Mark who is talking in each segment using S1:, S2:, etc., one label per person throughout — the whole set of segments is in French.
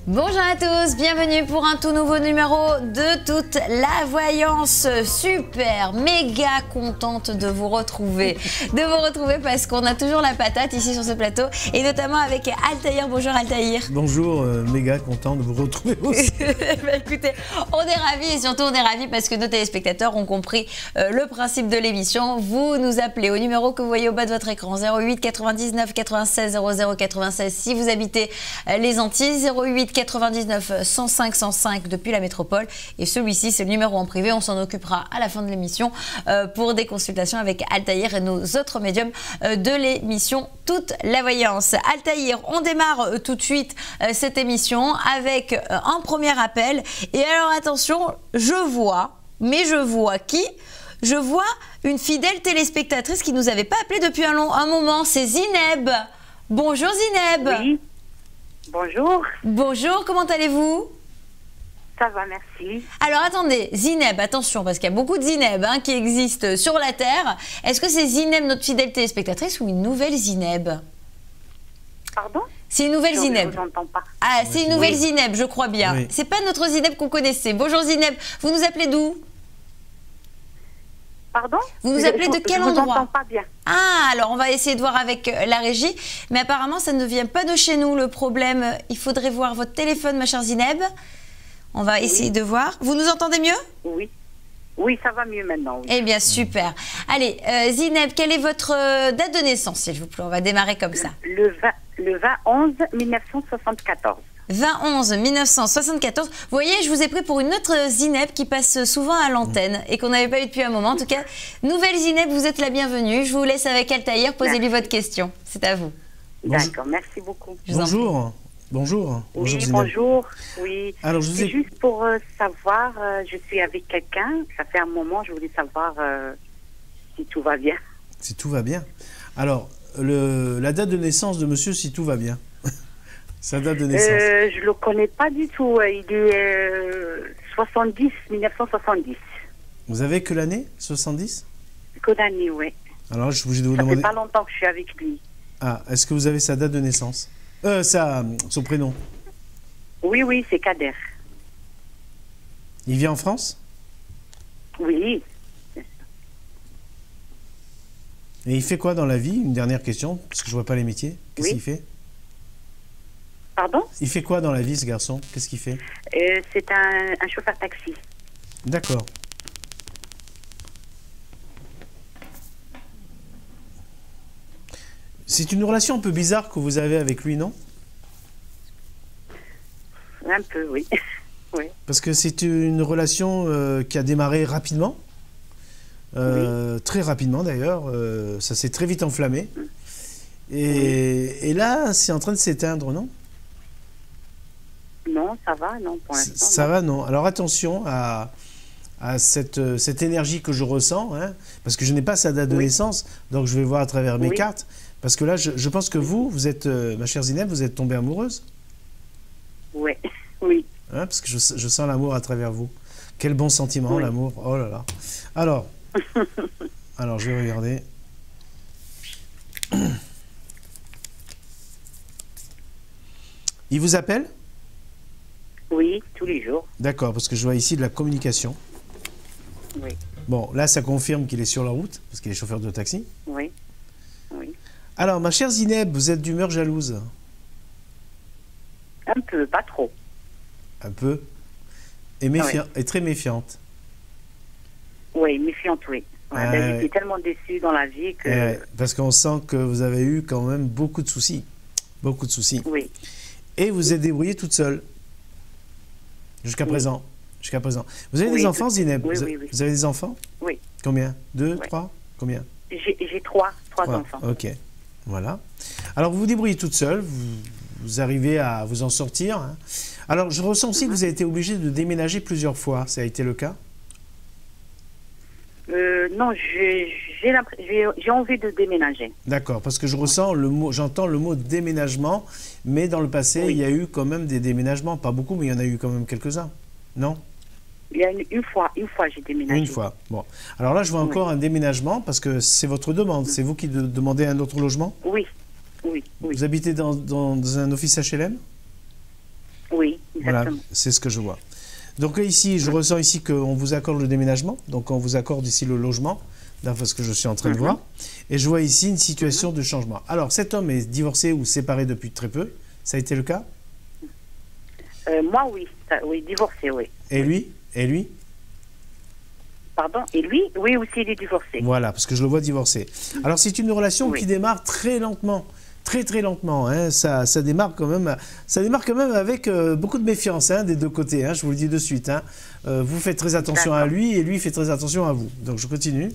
S1: Bonjour à tous, bienvenue pour un tout nouveau numéro de toute la voyance. Super, méga contente de vous retrouver. Parce qu'on a toujours la patate ici sur ce plateau et notamment avec Altaïr. Bonjour Altaïr.
S2: Bonjour, méga content de vous retrouver aussi.
S1: Bah, écoutez, on est ravis et surtout on est ravis parce que nos téléspectateurs ont compris le principe de l'émission. Vous nous appelez au numéro que vous voyez au bas de votre écran, 08 99 96 00 96 si vous habitez les Antilles, 08 99 105 105 depuis la métropole, et celui-ci c'est le numéro en privé. On s'en occupera à la fin de l'émission pour des consultations avec Altaïr et nos autres médiums de l'émission Toute la Voyance. Altaïr, on démarre tout de suite cette émission avec un premier appel. Et alors attention, je vois qui? Je vois une fidèle téléspectatrice qui nous avait pas appelé depuis un moment, c'est Zineb. Bonjour Zineb.
S3: Oui. Bonjour.
S1: Bonjour, comment allez-vous?
S3: Ça va, merci.
S1: Alors attendez, Zineb, attention, parce qu'il y a beaucoup de Zineb qui existent sur la Terre. Est-ce que c'est Zineb, notre fidèle téléspectatrice, ou une nouvelle Zineb?
S3: Pardon?
S1: C'est une nouvelle Zineb.
S3: Je vous entends pas.
S1: Ah, c'est une nouvelle
S3: Oui.
S1: Zineb, je crois bien.
S2: Oui.
S1: C'est pas notre Zineb qu'on connaissait. Bonjour Zineb, vous nous appelez d'où?
S3: Pardon?
S1: Vous nous appelez de quel
S3: Je vous
S1: endroit?
S3: entends pas bien.
S1: Ah, alors on va essayer de voir avec la régie. Mais apparemment, ça ne vient pas de chez nous, le problème. Il faudrait voir votre téléphone, ma chère Zineb. On va essayer de voir. Vous nous entendez mieux?
S3: Oui. Oui, ça va mieux maintenant. Oui.
S1: Eh bien, super. Allez, Zineb, quelle est votre date de naissance, s'il vous plaît? On va démarrer comme ça.
S3: Le 20-11 1974.
S1: 20-11 1974. Vous voyez, je vous ai pris pour une autre Zineb qui passe souvent à l'antenne et qu'on n'avait pas eu depuis un moment. En tout cas, nouvelle Zineb, vous êtes la bienvenue. Je vous laisse avec Altaïr. Posez-lui votre question. C'est à vous.
S3: D'accord, merci beaucoup.
S1: Je vous en prie.
S2: Bonjour. Bonjour.
S3: Oui,
S2: Zineb.
S3: bonjour. Oui.
S2: Alors, je vous
S3: C'est
S2: ai...
S3: juste pour savoir, je suis avec quelqu'un, ça fait un moment, je voulais savoir si tout va bien.
S2: Si tout va bien. Alors, la date de naissance de monsieur, si tout va bien. Sa date de naissance.
S3: Je le connais pas du tout. Il est 1970.
S2: Vous avez que l'année 70?
S3: Que d'année, oui.
S2: Alors, je suis obligé de vous
S3: Ça fait
S2: demander...
S3: pas longtemps que je suis avec lui.
S2: Ah, est-ce que vous avez sa date de naissance? Son prénom.
S3: Oui, oui, c'est Kader.
S2: Il vit en France?
S3: Oui.
S2: Et il fait quoi dans la vie? Une dernière question, parce que je vois pas les métiers. Qu'est-ce
S3: Oui.
S2: qu'il fait?
S3: Pardon?
S2: Il fait quoi dans la vie, ce garçon? Qu'est-ce qu'il fait?
S3: C'est un chauffeur taxi.
S2: D'accord. C'est une relation un peu bizarre que vous avez avec lui, non?
S3: Un peu, oui. Oui.
S2: Parce que c'est une relation qui a démarré rapidement, très rapidement d'ailleurs, ça s'est très vite enflammé. Et là, c'est en train de s'éteindre, non?
S3: Non, ça va, non, pour l'instant.
S2: Ça va, non. Alors attention à cette énergie que je ressens, hein, parce que je n'ai pas sa date de naissance, donc je vais voir à travers mes cartes. Parce que là, je pense que vous êtes, ma chère Zineb, vous êtes tombée amoureuse.
S3: Oui, oui.
S2: Hein, parce que je sens l'amour à travers vous. Quel bon sentiment, l'amour. Oh là là. Alors, je vais regarder. Il vous appelle?
S3: Oui, tous les jours.
S2: D'accord, parce que je vois ici de la communication.
S3: Oui,
S2: Bon, là, ça confirme qu'il est sur la route, parce qu'il est chauffeur de taxi.
S3: oui, oui.
S2: Alors, ma chère Zineb, vous êtes d'humeur jalouse?
S3: Un peu, pas trop.
S2: Un peu. Et, et très méfiante.
S3: Oui, méfiante, oui. Ouais, ben, j'étais tellement déçue dans la vie que...
S2: parce qu'on sent que vous avez eu quand même beaucoup de soucis. Beaucoup de soucis.
S3: Oui.
S2: Et vous êtes débrouillée toute seule. Jusqu'à présent. Jusqu'à présent. Vous avez des enfants, Zineb?
S3: Oui,
S2: Vous avez des enfants?
S3: Oui.
S2: Combien? 2, 3? Combien?
S3: J'ai trois enfants.
S2: Ok. Voilà. Alors, vous vous débrouillez toute seule. Vous arrivez à vous en sortir. Hein. Alors, je ressens aussi que vous avez été obligée de déménager plusieurs fois. Ça a été le cas?
S3: Non, j'ai envie de déménager.
S2: D'accord, parce que je ressens j'entends le mot déménagement, mais dans le passé, il y a eu quand même des déménagements. Pas beaucoup, mais il y en a eu quand même quelques-uns. Non?
S3: Il y a une fois, j'ai déménagé.
S2: Une fois. Bon. Alors là, je vois encore un déménagement parce que c'est votre demande. C'est vous qui demandez un autre logement?
S3: Oui. Oui.
S2: Vous habitez dans un office HLM?
S3: Oui.
S2: Voilà,
S3: exactement.
S2: c'est ce que je vois. Donc ici, je ressens ici qu'on vous accorde le déménagement, donc on vous accorde ici le logement, d'après ce que je suis en train de voir. Et je vois ici une situation de changement. Alors, cet homme est divorcé ou séparé depuis très peu. Ça a été le cas?
S3: Moi, oui. Oui, divorcé, oui.
S2: Et lui? Et lui?
S3: Pardon? Et lui? Oui, aussi, il est divorcé.
S2: Voilà, parce que je le vois divorcé. Alors, c'est une relation qui démarre très lentement. Très très lentement, hein. Ça démarre quand même avec beaucoup de méfiance, hein, des deux côtés, hein, je vous le dis de suite, hein. Vous faites très attention à lui et lui fait très attention à vous. Donc je continue.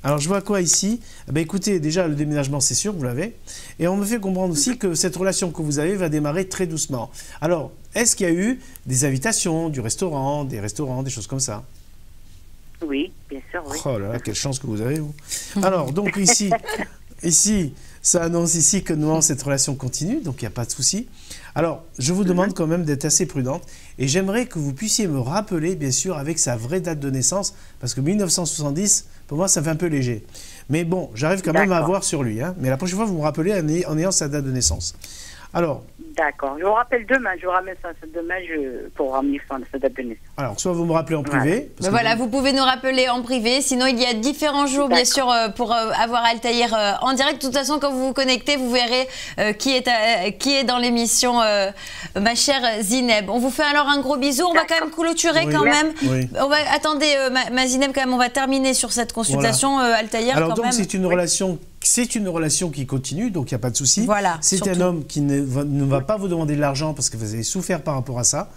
S2: Alors je vois quoi ici? Écoutez, déjà le déménagement c'est sûr, vous l'avez. Et on me fait comprendre aussi que cette relation que vous avez va démarrer très doucement. Alors, est-ce qu'il y a eu des invitations, des restaurants, des choses comme ça?
S3: Oui, bien sûr, oui.
S2: Oh là là, quelle chance que vous avez, vous. Alors, donc ici, ça annonce ici que non, cette relation continue, donc il n'y a pas de souci. Alors, je vous demande quand même d'être assez prudente et j'aimerais que vous puissiez me rappeler, bien sûr, avec sa vraie date de naissance, parce que 1970, pour moi, ça fait un peu léger. Mais bon, j'arrive quand même à voir sur lui, hein. Mais la prochaine fois, vous me rappelez en ayant sa date de naissance. Alors...
S3: D'accord. Je vous rappelle demain. Je vous ramène ça demain pour ramener sa date de naissance.
S2: Alors, soit vous me rappelez en privé.
S1: Voilà, vous pouvez nous rappeler en privé. Sinon, il y a différents jours, bien sûr, pour avoir Altaïr en direct. De toute façon, quand vous vous connectez, vous verrez qui est dans l'émission, ma chère Zineb. On vous fait alors un gros bisou. On va quand même clôturer quand même.
S2: Oui.
S1: Attendez, ma Zineb, quand même, on va terminer sur cette consultation, Altaïr.
S2: Alors, donc, c'est une relation... C'est une relation qui continue, donc il n'y a pas de souci.
S1: Voilà,
S2: c'est un homme qui ne va pas vous demander de l'argent parce que vous avez souffert par rapport à ça.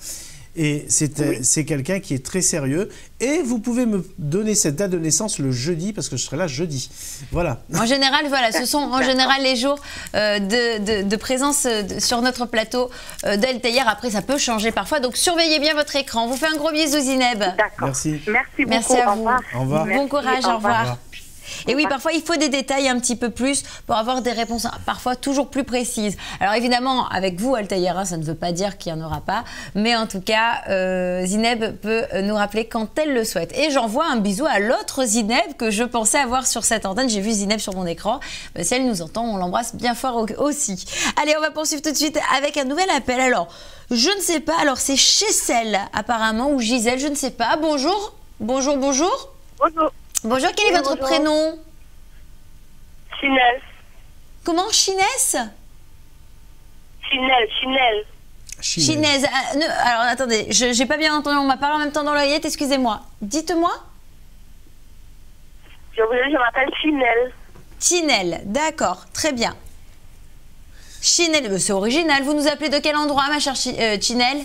S2: Et c'est quelqu'un qui est très sérieux. Et vous pouvez me donner cette date de naissance le jeudi, parce que je serai là jeudi. Voilà.
S1: En général, voilà, ce sont en général les jours de présence sur notre plateau d'Altaïr. Après, ça peut changer parfois. Donc, surveillez bien votre écran. On vous fait un gros bisou, Zineb.
S3: D'accord.
S2: Merci.
S3: Merci beaucoup.
S1: Merci à vous.
S2: Au revoir.
S1: Bon courage, au revoir. Et oui,
S3: revoir.
S1: parfois, il faut des détails un petit peu plus pour avoir des réponses parfois toujours plus précises. Alors évidemment, avec vous, Altaïr, ça ne veut pas dire qu'il n'y en aura pas. Mais en tout cas, Zineb peut nous rappeler quand elle le souhaite. Et j'envoie un bisou à l'autre Zineb que je pensais avoir sur cette antenne. J'ai vu Zineb sur mon écran. Si elle nous entend, on l'embrasse bien fort aussi. Allez, on va poursuivre tout de suite avec un nouvel appel. Alors, je ne sais pas. Alors, c'est Chessel, apparemment, ou Gisèle, je ne sais pas. Bonjour. Bonjour, bonjour.
S4: Bonjour.
S1: Bonjour, quel est votre prénom?
S4: Chinel.
S1: Comment? Chinès?
S4: Chinel.
S1: Chinaise. Alors, attendez, je n'ai pas bien entendu, on m'a parlé en même temps dans l'oreillette, excusez-moi. Dites-moi.
S4: Je m'appelle Chinel.
S1: Tinel, d'accord, très bien. Chinel, c'est original. Vous nous appelez de quel endroit, ma chère Chinel?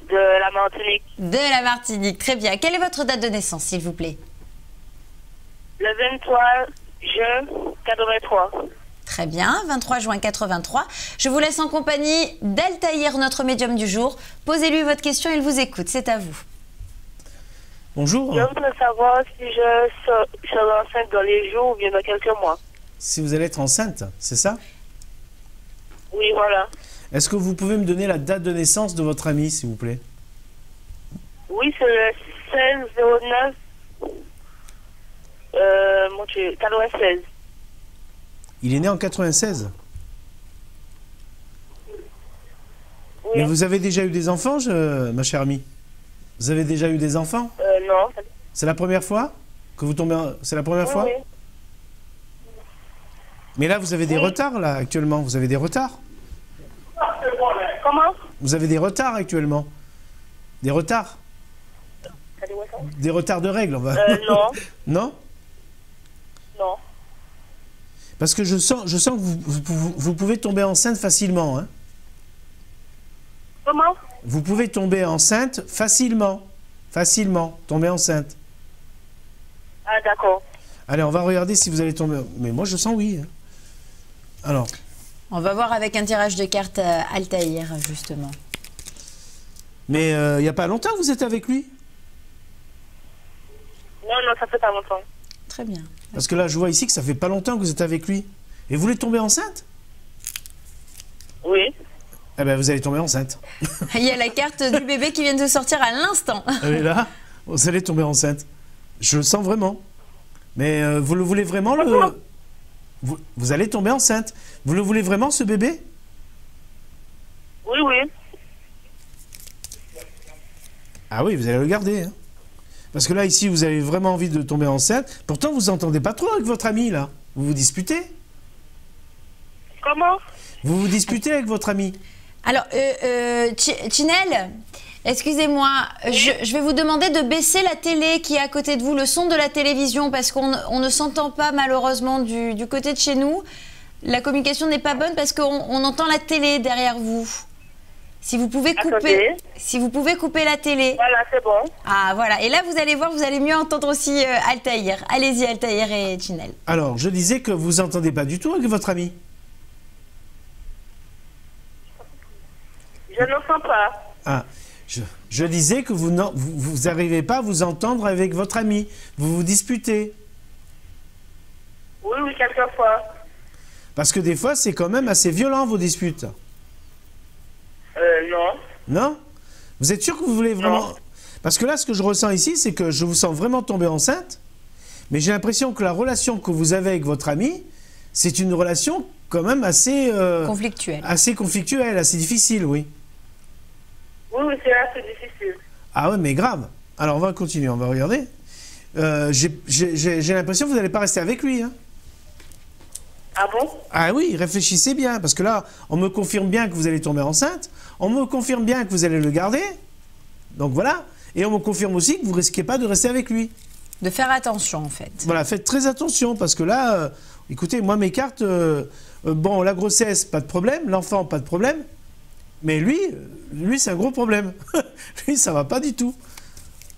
S4: De la Martinique.
S1: De la Martinique, très bien. Quelle est votre date de naissance, s'il vous plaît?
S4: Le 23 juin 83.
S1: Très bien, 23 juin 83. Je vous laisse en compagnie d'Altaïr, notre médium du jour. Posez-lui votre question, il vous écoute, c'est à vous.
S2: Bonjour.
S4: Je voudrais savoir si je serai enceinte dans les jours ou bien dans quelques mois.
S2: Si vous allez être enceinte, c'est ça?
S4: Oui, voilà.
S2: Est-ce que vous pouvez me donner la date de naissance de votre ami, s'il vous plaît?
S4: Oui, c'est le 16-09 96.
S2: Il est né en 96.
S4: Oui.
S2: Mais vous avez déjà eu des enfants, ma chère amie? Vous avez déjà eu des enfants?
S4: Non.
S2: C'est la première fois que vous tombez C'est la première fois?
S4: Oui.
S2: Mais là, vous avez des retards, là, actuellement. Vous avez des retards?
S4: Comment?
S2: Vous avez des retards, actuellement. Des retards? Des retards de règles, on va...
S4: Non.
S2: Non?
S4: Non.
S2: Parce que je sens que vous pouvez tomber enceinte facilement, hein?
S4: Comment?
S2: Vous pouvez tomber enceinte facilement. Facilement, tomber enceinte.
S4: Ah, d'accord.
S2: Allez, on va regarder si vous allez tomber... Mais moi, je sens oui. Hein. Alors...
S1: On va voir avec un tirage de cartes Altaïr, justement.
S2: Mais il n'y a pas longtemps que vous êtes avec lui?
S4: Non, ça fait pas longtemps.
S1: Très bien.
S2: Parce que là, je vois ici que ça fait pas longtemps que vous êtes avec lui. Et vous voulez tomber enceinte?
S4: Oui.
S2: Eh bien, vous allez tomber enceinte.
S1: Il y a la carte du bébé qui vient de sortir à l'instant.
S2: Et là, vous allez tomber enceinte. Je le sens vraiment. Mais vous le voulez vraiment, vous allez tomber enceinte. Vous le voulez vraiment, ce bébé? Ah oui, vous allez le garder. Hein. Parce que là, ici, vous avez vraiment envie de tomber enceinte. Pourtant, vous n'entendez pas trop avec votre ami, là. Vous vous disputez?
S4: Comment?
S2: Vous vous disputez avec votre ami?
S1: Alors, Chinel, excusez-moi, je vais vous demander de baisser la télé qui est à côté de vous, le son de la télévision, parce qu'on ne s'entend pas malheureusement du côté de chez nous. La communication n'est pas bonne parce qu'on entend la télé derrière vous. Si vous pouvez couper la télé.
S4: Voilà, c'est bon.
S1: Ah voilà, et là vous allez voir, vous allez mieux entendre aussi Altaïr. Allez-y Altaïr et Chinel.
S2: Alors, je disais que vous n'entendez pas du tout avec votre ami.
S4: Je n'entends pas.
S2: Ah, je disais que vous n'arrivez pas à vous entendre avec votre ami. Vous vous disputez.
S4: Oui, quelquefois.
S2: Parce que des fois, c'est quand même assez violent, vos disputes.
S4: Non.
S2: Non? Vous êtes sûr que vous voulez vraiment...
S4: Non.
S2: Parce que là, ce que je ressens ici, c'est que je vous sens vraiment tomber enceinte, mais j'ai l'impression que la relation que vous avez avec votre ami, c'est une relation quand même assez...
S1: conflictuelle.
S2: Assez conflictuelle, assez difficile, oui.
S4: Oui, c'est assez difficile.
S2: Ah ouais, mais grave. Alors, on va continuer, on va regarder. J'ai l'impression que vous n'allez pas rester avec lui, hein.
S4: Ah bon?
S2: Ah oui, réfléchissez bien, parce que là, on me confirme bien que vous allez tomber enceinte, on me confirme bien que vous allez le garder, donc voilà, et on me confirme aussi que vous ne risquez pas de rester avec lui.
S1: De faire attention en fait.
S2: Voilà, faites très attention, parce que là, écoutez, moi mes cartes, bon, la grossesse, pas de problème, l'enfant, pas de problème, mais lui c'est un gros problème. Lui, ça va pas du tout.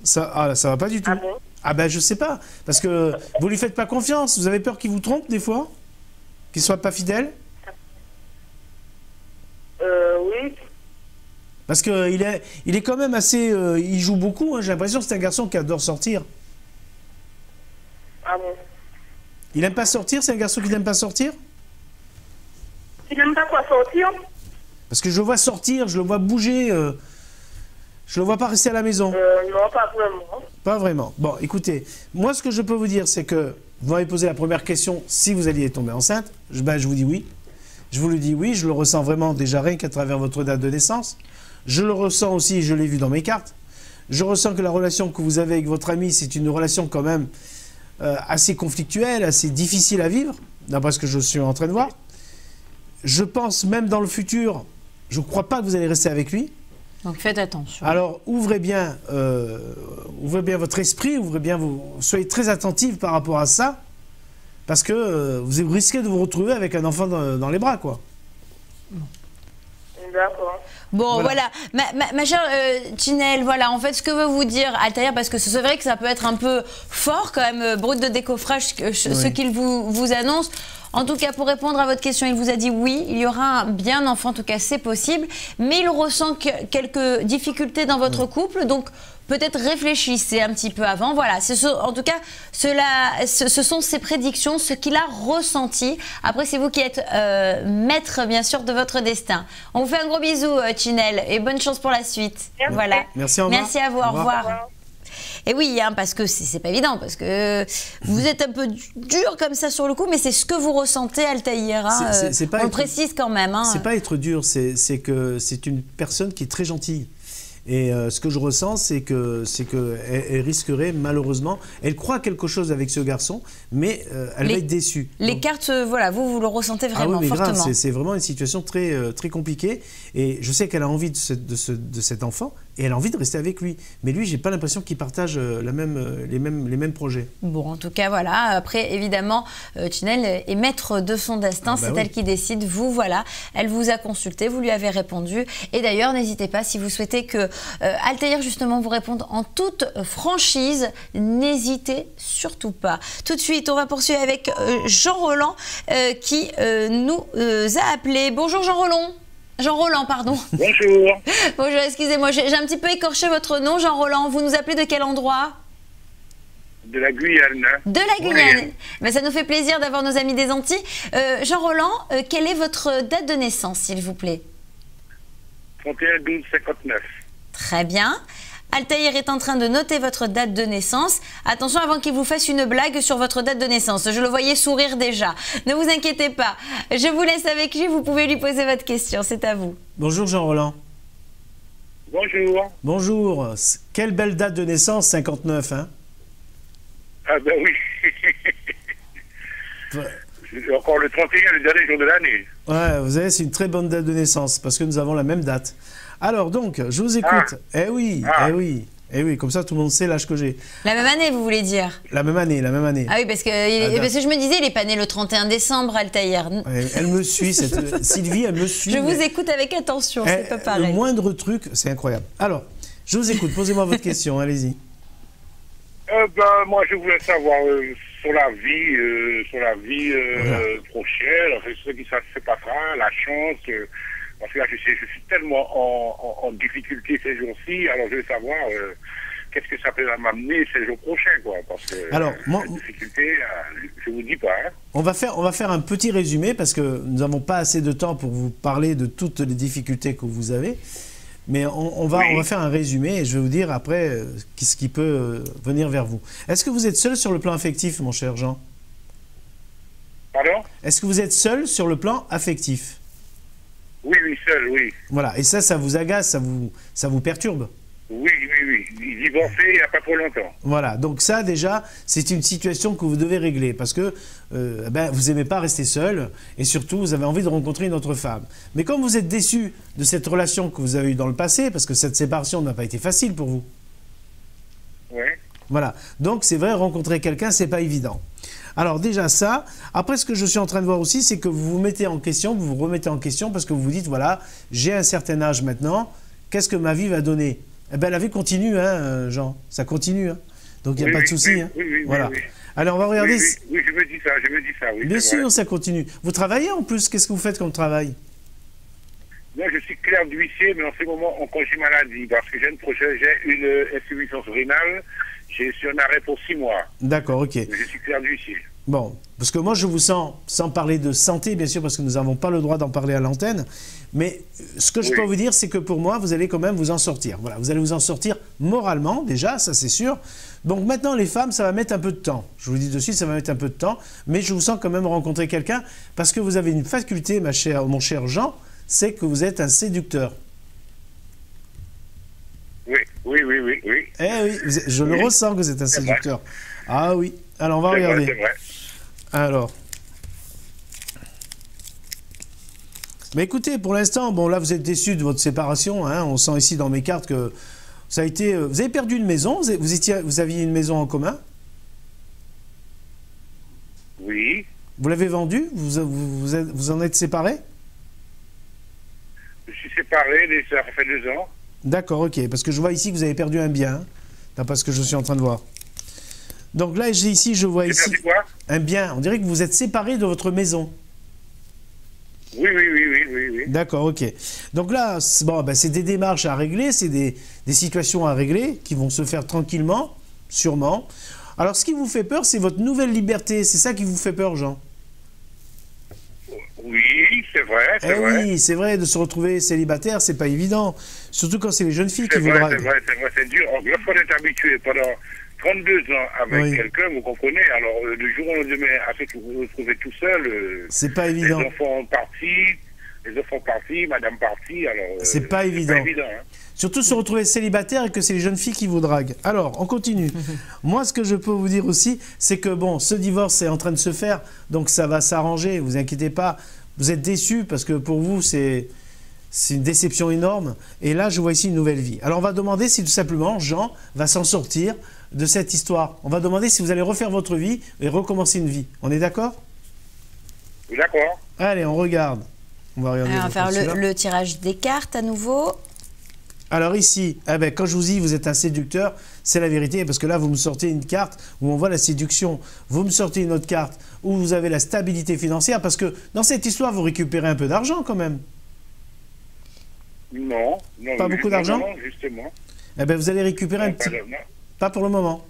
S2: Ça va pas du tout.
S4: Ah bon?
S2: Ah ben, je sais pas, parce que vous lui faites pas confiance, vous avez peur qu'il vous trompe des fois? Qu'il soit pas fidèle?
S4: Oui.
S2: Parce qu'il est quand même assez... il joue beaucoup, hein. J'ai l'impression que c'est un garçon qui adore sortir.
S4: Ah bon?
S2: Il n'aime pas sortir? C'est un garçon qui n'aime pas sortir?
S4: Tu n'aimes pas quoi sortir?
S2: Parce que je le vois sortir, je le vois bouger. Je le vois pas rester à la maison.
S4: Non, pas vraiment.
S2: Pas vraiment. Bon, écoutez, moi ce que je peux vous dire, c'est que vous m'avez posé la première question, si vous alliez tomber enceinte, je vous dis oui. Je vous le dis oui, je le ressens vraiment déjà rien qu'à travers votre date de naissance. Je le ressens aussi, je l'ai vu dans mes cartes. Je ressens que la relation que vous avez avec votre ami, c'est une relation quand même assez conflictuelle, assez difficile à vivre, d'après ce que je suis en train de voir. Je pense même dans le futur, je ne crois pas que vous allez rester avec lui.
S1: Donc faites attention.
S2: Alors ouvrez bien votre esprit, soyez très attentifs par rapport à ça, parce que vous risquez de vous retrouver avec un enfant dans les bras, quoi.
S4: D'accord.
S1: Bon, voilà. Ma chère Chinel, voilà, en fait, ce que veut vous dire Altaïr, parce que c'est vrai que ça peut être un peu fort, quand même, brut de décoffrage, ce qu'il vous annonce. En tout cas, pour répondre à votre question, il vous a dit oui, il y aura un bien enfant, en tout cas, c'est possible, mais il ressent quelques difficultés dans votre couple, donc peut-être réfléchissez un petit peu avant. Voilà, en tout cas, ce sont ses prédictions, ce qu'il a ressenti. Après, c'est vous qui êtes maître, bien sûr, de votre destin. On vous fait un gros bisou, Chinel, et bonne chance pour la suite.
S4: Merci.
S1: Voilà.
S2: Merci, au revoir.
S1: Merci à vous, au revoir. Et oui, hein, parce que c'est pas évident, parce que vous êtes un peu dur comme ça sur le coup, mais c'est ce que vous ressentez, Altaïr. Hein, on le précise quand même. Hein.
S2: C'est pas être dur, c'est que c'est une personne qui est très gentille. Et ce que je ressens, c'est que elle risquerait malheureusement, elle croit quelque chose avec ce garçon, mais elle va être déçue.
S1: Les cartes, voilà, vous le ressentez vraiment fortement.
S2: Grave, c'est vraiment une situation très, très compliquée. Et je sais qu'elle a envie de cet enfant, et elle a envie de rester avec lui. Mais lui, j'ai pas l'impression qu'il partage les mêmes projets.
S1: Bon, en tout cas, voilà. Après, évidemment, Chinel est maître de son destin. C'est elle qui décide. Vous, voilà. Elle vous a consulté, vous lui avez répondu. Et d'ailleurs, n'hésitez pas, si vous souhaitez que Altaïr, justement, vous réponde en toute franchise, n'hésitez surtout pas. Tout de suite, on va poursuivre avec Jean Roland qui nous a appelé. Bonjour Jean Roland. Jean Roland, pardon.
S5: Bonjour.
S1: Bonjour, excusez-moi, j'ai un petit peu écorché votre nom, Jean Roland. Vous nous appelez de quel endroit?
S5: De la Guyane.
S1: De la Guyane. Ben, ça nous fait plaisir d'avoir nos amis des Antilles. Jean Roland, quelle est votre date de naissance, s'il vous plaît?
S5: 31/12/59.
S1: Très bien. Altaïr est en train de noter votre date de naissance. Attention avant qu'il vous fasse une blague sur votre date de naissance. Je le voyais sourire déjà. Ne vous inquiétez pas. Je vous laisse avec lui. Vous pouvez lui poser votre question. C'est à vous.
S2: Bonjour Jean Roland.
S5: Bonjour.
S2: Bonjour. Quelle belle date de naissance, 59, hein?
S5: Ah ben oui. C'est encore le 31, le dernier jour de l'année.
S2: Ouais, vous savez, c'est une très bonne date de naissance, parce que nous avons la même date. Alors donc, je vous écoute. Eh oui, eh oui. Eh oui, comme ça tout le monde sait l'âge que j'ai.
S1: La même année, vous voulez dire?
S2: La même année, la même année.
S1: Ah oui, parce que je me disais, il n'est pas né le 31 décembre, Altaïr.
S2: Elle me suit, Sylvie, elle me suit.
S1: Je vous écoute avec attention, c'est pas pareil.
S2: Le moindre truc, c'est incroyable. Alors, je vous écoute, posez-moi votre question, allez-y.
S5: Moi, je voulais savoir sur la vie prochaine, enfin, ce qui se passera, la chance. Parce que là, je suis tellement en difficulté ces jours-ci, alors je veux savoir qu'est-ce que ça peut m'amener ces jours prochains, quoi. Parce que
S2: alors, moi,
S5: la difficulté, je vous dis pas. Hein.
S2: On va faire un petit résumé, parce que nous n'avons pas assez de temps pour vous parler de toutes les difficultés que vous avez. Mais on va faire un résumé et je vais vous dire après ce qui peut venir vers vous. Est-ce que vous êtes seul sur le plan affectif, mon cher Jean?
S5: Pardon? Est-ce
S2: que vous êtes seul sur le plan affectif?
S5: Oui, seul, oui.
S2: Voilà, et ça vous agace, ça vous perturbe?
S5: Oui. Divorcé il n'y a pas trop longtemps.
S2: Voilà, donc ça déjà, c'est une situation que vous devez régler parce que vous n'aimez pas rester seul et surtout vous avez envie de rencontrer une autre femme. Mais comme vous êtes déçu de cette relation que vous avez eue dans le passé, parce que cette séparation n'a pas été facile pour vous.
S5: Oui.
S2: Voilà, donc c'est vrai, rencontrer quelqu'un, c'est pas évident. Alors déjà ça, après ce que je suis en train de voir aussi, c'est que vous vous mettez en question, vous vous remettez en question parce que vous vous dites, voilà, j'ai un certain âge maintenant, qu'est-ce que ma vie va donner? Eh bien, la vie continue, hein, Jean, ça continue. Hein. Donc il n'y a pas de souci. Hein. Voilà. Alors on va regarder.
S5: Oui, je me dis ça, oui.
S2: Bien sûr, ça continue. Vous travaillez en plus, qu'est-ce que vous faites comme travail?
S5: Moi, je suis clerc d'huissier, mais en ce moment, en congé maladie, parce que j'ai une insuffisance rénale. Je suis en arrêt pour 6 mois.
S2: D'accord, ok.
S5: Mais je suis clerc d'huissier.
S2: Bon, parce que moi je vous sens, sans parler de santé bien sûr, parce que nous n'avons pas le droit d'en parler à l'antenne, mais ce que je peux vous dire, c'est que pour moi, vous allez quand même vous en sortir. Voilà, vous allez vous en sortir moralement, déjà, ça c'est sûr. Donc maintenant, les femmes, ça va mettre un peu de temps. Je vous dis de suite, ça va mettre un peu de temps, mais je vous sens quand même rencontrer quelqu'un, parce que vous avez une faculté, mon cher Jean, c'est que vous êtes un séducteur.
S5: Oui.
S2: Eh oui, je le ressens que vous êtes un séducteur. Ah oui, alors on va regarder.
S5: C'est vrai.
S2: Alors, mais écoutez, pour l'instant, bon là vous êtes déçu de votre séparation, hein, on sent ici dans mes cartes que ça a été... Vous avez perdu une maison, vous aviez une maison en commun?
S5: Oui.
S2: Vous l'avez vendue? Vous en êtes séparés?
S5: Je suis séparé, ça fait 2 ans.
S2: D'accord, ok, parce que je vois ici que vous avez perdu un bien, hein, d'après ce que je suis en train de voir. Donc là, ici, je vois ici un bien. On dirait que vous êtes séparés de votre maison.
S5: Oui.
S2: D'accord, ok. Donc là, bon, c'est des démarches à régler, c'est des situations à régler qui vont se faire tranquillement, sûrement. Alors, ce qui vous fait peur, c'est votre nouvelle liberté. C'est ça qui vous fait peur, Jean?
S5: Oui, c'est vrai.
S2: Oui, c'est vrai, de se retrouver célibataire, c'est pas évident. Surtout quand c'est les jeunes filles qui vous draguent.
S5: C'est vrai, c'est dur. Lorsqu'on est habitué pendant 32 ans avec quelqu'un, vous comprenez, alors du jour au lendemain, après que vous vous retrouvez tout seul,
S2: c'est pas évident.
S5: Les enfants partis, madame partie, alors...
S2: c'est pas évident.
S5: Hein.
S2: Surtout se retrouver célibataire et que c'est les jeunes filles qui vous draguent. Alors, on continue. Moi, ce que je peux vous dire aussi, c'est que bon, ce divorce est en train de se faire, donc ça va s'arranger, vous inquiétez pas. Vous êtes déçus parce que pour vous, c'est une déception énorme. Et là, je vois ici une nouvelle vie. Alors, on va demander si tout simplement, Jean va s'en sortir de cette histoire. On va demander si vous allez refaire votre vie et recommencer une vie. On est d'accord?
S5: D'accord.
S2: Allez, on regarde. On va regarder.
S1: Alors, on va faire le tirage des cartes à nouveau.
S2: Alors ici, quand je vous dis vous êtes un séducteur, c'est la vérité, parce que là vous me sortez une carte où on voit la séduction, vous me sortez une autre carte où vous avez la stabilité financière, parce que dans cette histoire vous récupérez un peu d'argent quand même.
S5: Non.
S2: Pas beaucoup d'argent?
S5: Non, justement.
S2: Vous allez récupérer un petit... Pas pour le moment.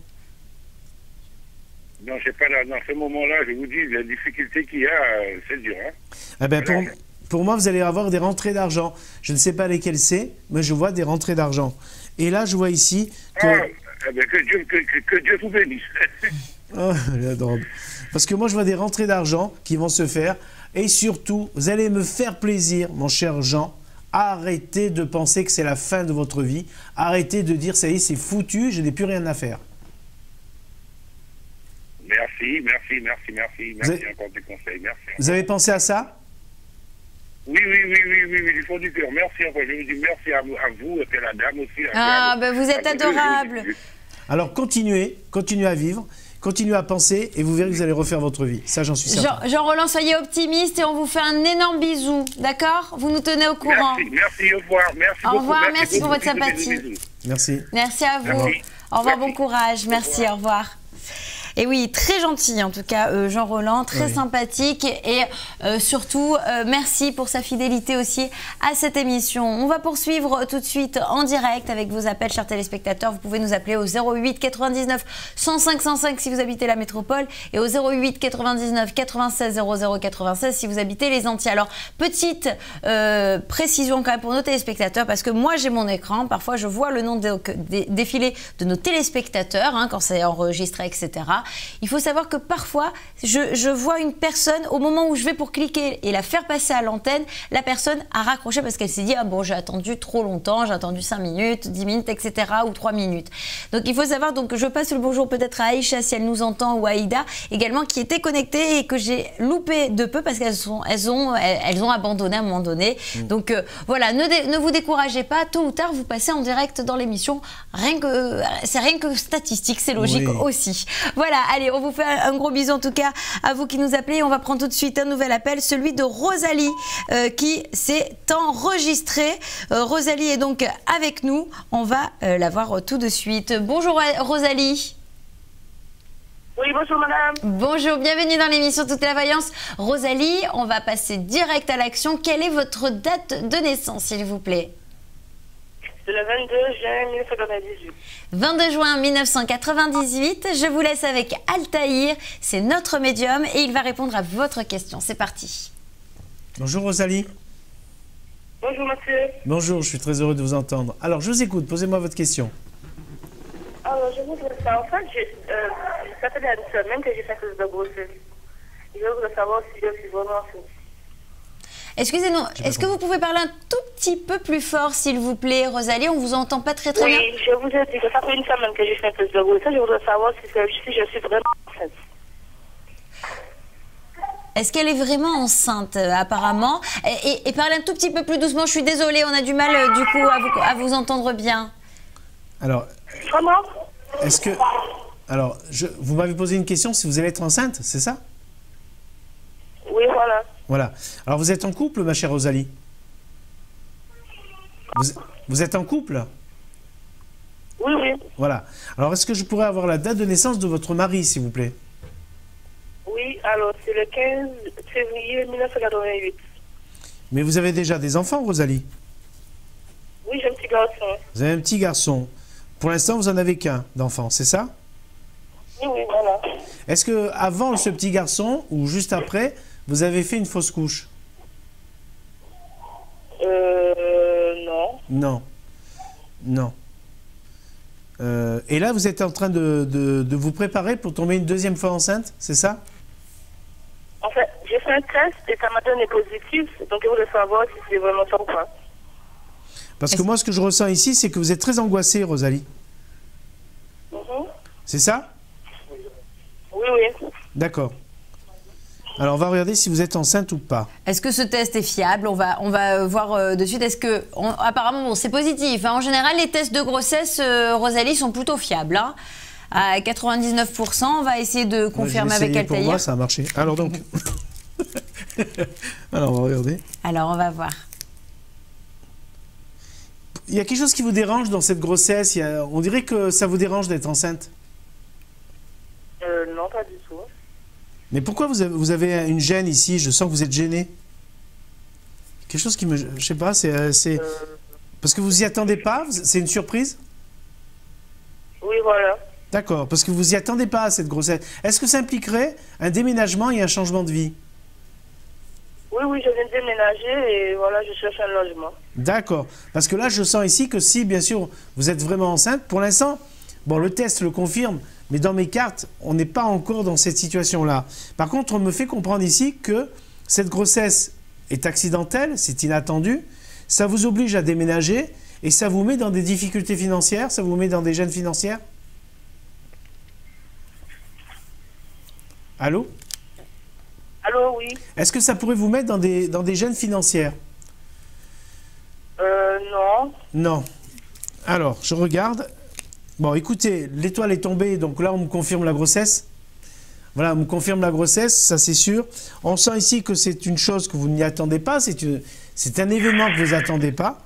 S5: Non, j'ai pas dans ce moment-là, je vous dis, la difficulté qu'il y a, c'est dur. Hein.
S2: Pour moi, vous allez avoir des rentrées d'argent. Je ne sais pas lesquelles c'est, mais je vois des rentrées d'argent. Et là, je vois ici que...
S5: que Dieu vous bénisse.
S2: Oh, j'adore. Parce que moi, je vois des rentrées d'argent qui vont se faire. Et surtout, vous allez me faire plaisir, mon cher Jean, arrêtez de penser que c'est la fin de votre vie. Arrêtez de dire, ça y est, c'est foutu, je n'ai plus rien à faire.
S5: Merci encore des conseils, merci.
S2: Vous avez pensé à ça?
S5: Oui, du fond du cœur, merci encore. Je vous dis merci à vous, et puis à la dame aussi.
S1: Vous êtes adorable.
S2: Alors continuez à vivre, continuez à penser et vous verrez que vous allez refaire votre vie. Ça, j'en suis certain.
S1: Jean-Roland, soyez optimiste et on vous fait un énorme bisou, d'accord? Vous nous tenez au courant.
S5: Merci, au revoir. Merci
S1: au revoir,
S5: beaucoup.
S1: merci pour votre sympathie.
S2: Merci.
S1: Merci à vous.
S5: Merci.
S1: Au revoir, bon courage. Merci, au revoir. Et oui, très gentil en tout cas, Jean-Roland, très sympathique et surtout, merci pour sa fidélité aussi à cette émission. On va poursuivre tout de suite en direct avec vos appels, chers téléspectateurs. Vous pouvez nous appeler au 08 99 105 105 si vous habitez la métropole et au 08 99 96 00 96 si vous habitez les Antilles. Alors, petite précision quand même pour nos téléspectateurs parce que moi j'ai mon écran, parfois je vois le nom défiler de nos téléspectateurs quand c'est enregistré, etc. Il faut savoir que parfois, je vois une personne, au moment où je vais pour cliquer et la faire passer à l'antenne, la personne a raccroché parce qu'elle s'est dit « Ah bon, j'ai attendu trop longtemps, j'ai attendu 5 minutes, 10 minutes, etc. ou 3 minutes. » Donc il faut savoir, donc je passe le bonjour peut-être à Aïcha si elle nous entend ou à Aïda également qui était connectée et que j'ai loupé de peu parce qu'elles ont abandonné à un moment donné. Donc voilà, ne vous découragez pas, tôt ou tard vous passez en direct dans l'émission. C'est rien que statistique, c'est logique aussi. Voilà. Allez, on vous fait un gros bisou en tout cas à vous qui nous appelez. On va prendre tout de suite un nouvel appel, celui de Rosalie qui s'est enregistrée. Rosalie est donc avec nous. On va la voir tout de suite. Bonjour Rosalie.
S4: Oui, bonjour madame.
S1: Bonjour, bienvenue dans l'émission Toute la Vaillance. Rosalie, on va passer direct à l'action. Quelle est votre date de naissance, s'il vous plaît?
S4: C'est le 22 juin 1998.
S1: 22 juin 1998, je vous laisse avec Altaïr, c'est notre médium et il va répondre à votre question. C'est parti.
S2: Bonjour Rosalie.
S4: Bonjour monsieur.
S2: Bonjour, je suis très heureux de vous entendre. Alors, je vous écoute, posez-moi votre question.
S4: Alors, je voudrais savoir, en fait, ça fait une semaine que j'ai fait test de grossesse. Je voudrais savoir si je suis vraiment enceinte.
S1: Excusez-nous, est-ce que vous pouvez parler un tout petit peu plus fort, s'il vous plaît, Rosalie? On vous entend pas très bien.
S4: Oui, je vous ai dit que ça fait une semaine que j'ai fait un test de grossesse. Je voudrais savoir si je suis vraiment enceinte.
S1: Est-ce qu'elle est vraiment enceinte, apparemment? Et parlez un tout petit peu plus doucement. Je suis désolée, on a du mal, du coup, à vous entendre bien.
S2: Alors,
S4: comment?
S2: Est-ce que... Alors, vous m'avez posé une question, si vous allez être enceinte, c'est ça?
S4: Oui, voilà.
S2: Voilà. Alors, vous êtes en couple, ma chère Rosalie? Vous êtes en couple?
S4: Oui, oui.
S2: Voilà. Alors, est-ce que je pourrais avoir la date de naissance de votre mari, s'il vous plaît?
S4: Oui, alors, c'est le 15 février 1988.
S2: Mais vous avez déjà des enfants, Rosalie?
S4: Oui, j'ai un petit garçon.
S2: Vous avez un petit garçon. Pour l'instant, vous en avez qu'un d'enfant, c'est ça?
S4: Oui, oui, voilà.
S2: Est-ce que avant ce petit garçon, ou juste après, vous avez fait une fausse couche?
S4: Non.
S2: Non. Non. Et là, vous êtes en train de vous préparer pour tomber une deuxième fois enceinte, c'est ça?
S4: En fait, j'ai fait un test et ça m'a donné positif, donc je voulais savoir si c'est vraiment ça ou pas.
S2: Parce que moi, ce que je ressens ici, c'est que vous êtes très angoissée, Rosalie. C'est ça?
S4: Oui, oui.
S2: D'accord. Alors, on va regarder si vous êtes enceinte ou pas.
S1: Est-ce que ce test est fiable? On va voir de suite. Est-ce que, apparemment, bon, c'est positif. En général, les tests de grossesse, Rosalie, sont plutôt fiables. Hein. À 99%, on va essayer de confirmer avec Altaïr.
S2: Pour moi, ça a marché. Alors donc, alors on va regarder.
S1: Alors, on va voir.
S2: Il y a quelque chose qui vous dérange dans cette grossesse? On dirait que ça vous dérange d'être enceinte.
S4: Non, pas du tout.
S2: Mais pourquoi vous avez une gêne ici? Je sens que vous êtes gêné. Quelque chose qui me... Je sais pas, c'est... Parce que vous y attendez pas? C'est une surprise?
S4: Oui, voilà.
S2: D'accord, parce que vous y attendez pas à cette grossesse. Est-ce que ça impliquerait un déménagement et un changement de vie?
S4: Oui, oui, je viens de déménager et voilà, je cherche un logement.
S2: D'accord, parce que là, je sens ici que si, bien sûr, vous êtes vraiment enceinte, pour l'instant, bon, le test le confirme, mais dans mes cartes, on n'est pas encore dans cette situation-là. Par contre, on me fait comprendre ici que cette grossesse est accidentelle, c'est inattendu, ça vous oblige à déménager et ça vous met dans des difficultés financières, ça vous met dans des gênes financières? Allô?
S4: Allô, oui.
S2: Est-ce que ça pourrait vous mettre dans des gênes financières?
S4: Non.
S2: Non. Alors, je regarde. Bon, écoutez, l'étoile est tombée, donc là, on me confirme la grossesse. Voilà, on me confirme la grossesse, ça c'est sûr. On sent ici que c'est une chose que vous n'y attendez pas, c'est un événement que vous n'attendez pas.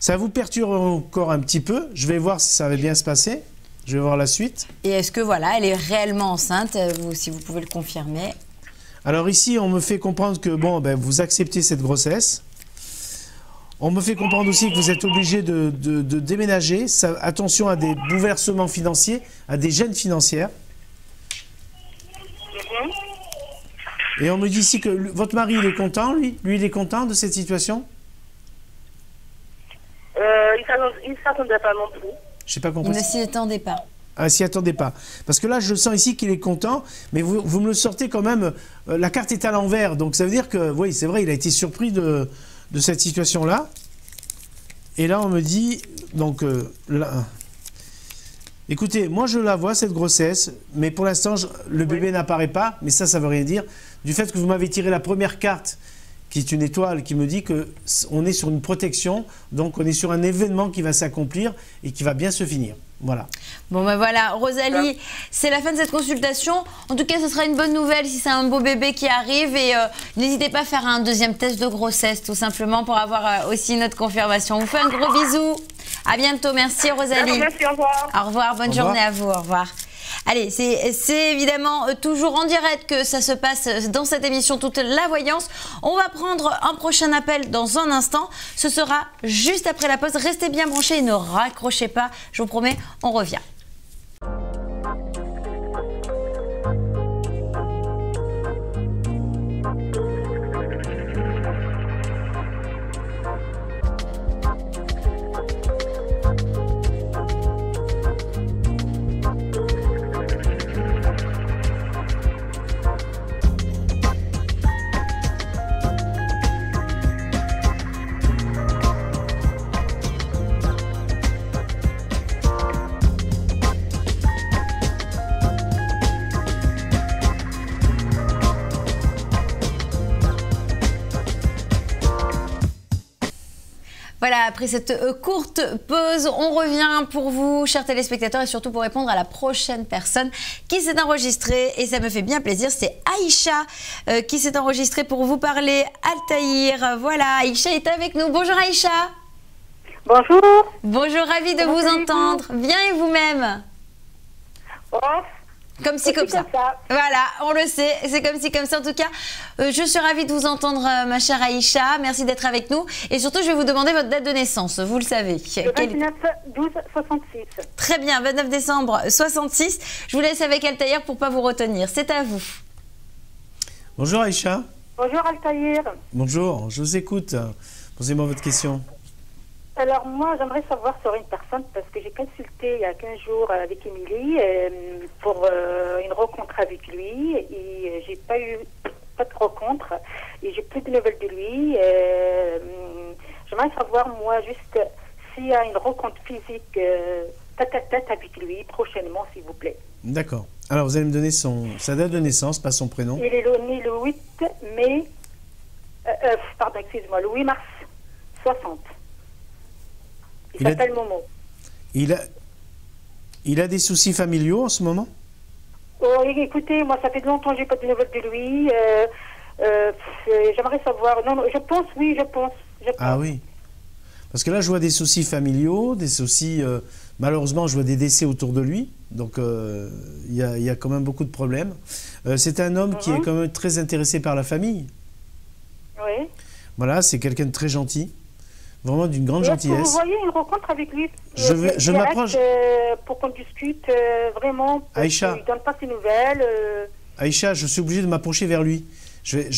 S2: Ça vous perturbe encore un petit peu. Je vais voir si ça va bien se passer. Je vais voir la suite.
S1: Et est-ce que, voilà, elle est réellement enceinte, si vous pouvez le confirmer?
S2: Alors ici, on me fait comprendre que, bon, ben, vous acceptez cette grossesse. On me fait comprendre aussi que vous êtes obligé de déménager. Attention à des bouleversements financiers, à des gênes financières. Et on me dit ici que votre mari, il est content, lui? Lui, il est content de cette situation?
S4: Il ne s'attendait pas non plus.
S2: Je n'ai pas compris.
S1: Ne s'y attendez pas.
S2: Ah, s'y attendez pas. Parce que là, je sens ici qu'il est content, mais vous me le sortez quand même, la carte est à l'envers. Donc ça veut dire que, oui, c'est vrai, il a été surpris de cette situation-là. Et là, on me dit, donc, écoutez, moi je la vois, cette grossesse, mais pour l'instant, le bébé n'apparaît pas, mais ça veut rien dire. Du fait que vous m'avez tiré la première carte, qui est une étoile, qui me dit qu'on est sur une protection, donc on est sur un événement qui va s'accomplir et qui va bien se finir. Voilà.
S1: Bon ben voilà, Rosalie, c'est la fin de cette consultation. En tout cas, ce sera une bonne nouvelle si c'est un beau bébé qui arrive. Et n'hésitez pas à faire un deuxième test de grossesse, tout simplement, pour avoir aussi notre confirmation. On vous fait un gros bisou. À bientôt. Merci, Rosalie.
S4: Merci, au revoir.
S1: Au revoir. Bonne journée à vous. Au revoir. Allez, c'est évidemment toujours en direct que ça se passe dans cette émission Toute la Voyance. On va prendre un prochain appel dans un instant. Ce sera juste après la pause. Restez bien branchés et ne raccrochez pas. Je vous promets, on revient. Voilà, après cette courte pause, on revient pour vous, chers téléspectateurs, et surtout pour répondre à la prochaine personne qui s'est enregistrée. Et ça me fait bien plaisir, c'est Aïcha qui s'est enregistrée pour vous parler. Altaïr, voilà, Aïcha est avec nous. Bonjour Aïcha.
S4: Bonjour.
S1: Bonjour, ravie de vous entendre. Bien et vous-même?
S4: Oh.
S1: Comme ci, comme ça. Voilà, on le sait, c'est comme ci, comme ça. En tout cas, je suis ravie de vous entendre, ma chère Aïcha. Merci d'être avec nous. Et surtout, je vais vous demander votre date de naissance, vous le savez.
S4: Le 29-12-66.
S1: Très bien, 29 décembre 66. Je vous laisse avec Altaïr pour ne pas vous retenir. C'est à vous.
S2: Bonjour Aïcha.
S4: Bonjour Altaïr.
S2: Bonjour, je vous écoute. Posez-moi votre question.
S4: Alors moi, j'aimerais savoir sur une personne, parce que j'ai consulté il y a 15 jours avec Émilie pour une rencontre avec lui, et j'ai pas de rencontre, et j'ai plus de nouvelles de lui. J'aimerais savoir, moi, juste s'il y a une rencontre physique tête à tête avec lui prochainement, s'il vous plaît.
S2: D'accord. Alors, vous allez me donner sa date de naissance, pas son prénom.
S4: Il est né le 8 mai, pardon, excusez-moi, le 8 mars 60. Il s'appelle Momo.
S2: Il a des soucis familiaux en ce moment?
S4: Oh, écoutez, moi, ça fait longtemps que je n'ai pas de nouvelles de lui. J'aimerais savoir. Non, je pense, oui, je pense.
S2: Ah oui. Parce que là, je vois des soucis familiaux, des soucis... malheureusement, je vois des décès autour de lui. Donc, il y a quand même beaucoup de problèmes. C'est un homme qui est quand même très intéressé par la famille.
S4: Oui.
S2: Voilà, c'est quelqu'un de très gentil. Vraiment d'une grande gentillesse.
S4: Vous voyez une rencontre avec lui?
S2: Je m'approche.
S4: Pour qu'on discute vraiment.
S2: Aïcha.
S4: Il ne donne pas ses nouvelles.
S2: Aïcha, je suis obligé de m'approcher vers lui.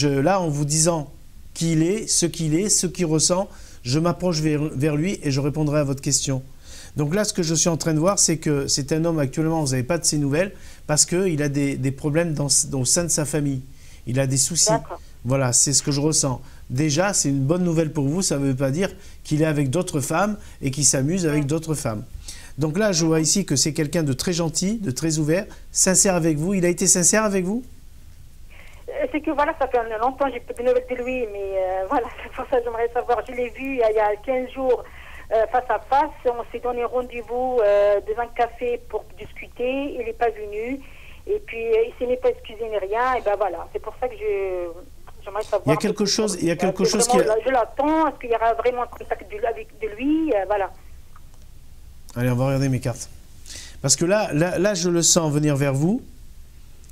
S2: Là, en vous disant qui il est, ce qu'il ressent, je m'approche vers lui et je répondrai à votre question. Donc là, ce que je suis en train de voir, c'est que c'est un homme actuellement, vous n'avez pas de ses nouvelles, parce qu'il a des problèmes au sein de sa famille. Il a des soucis. Voilà, c'est ce que je ressens. Déjà, c'est une bonne nouvelle pour vous. Ça ne veut pas dire qu'il est avec d'autres femmes et qu'il s'amuse avec d'autres femmes. Donc là, je vois ici que c'est quelqu'un de très gentil, de très ouvert, sincère avec vous. Il a été sincère avec vous?
S4: C'est que voilà, ça fait longtemps, j'ai peu de nouvelles de lui, mais voilà, c'est pour ça que j'aimerais savoir. Je l'ai vu il y a 15 jours face à face. On s'est donné rendez-vous dans un café pour discuter. Il n'est pas venu. Et puis, il ne s'est pas excusé ni rien. Et ben voilà, c'est pour ça que j'aimerais savoir.
S2: Il y a quelque chose qui...
S4: Je l'attends. Est-ce qu'il y aura vraiment un contact de lui voilà.
S2: Allez, on va regarder mes cartes. Parce que là, je le sens venir vers vous.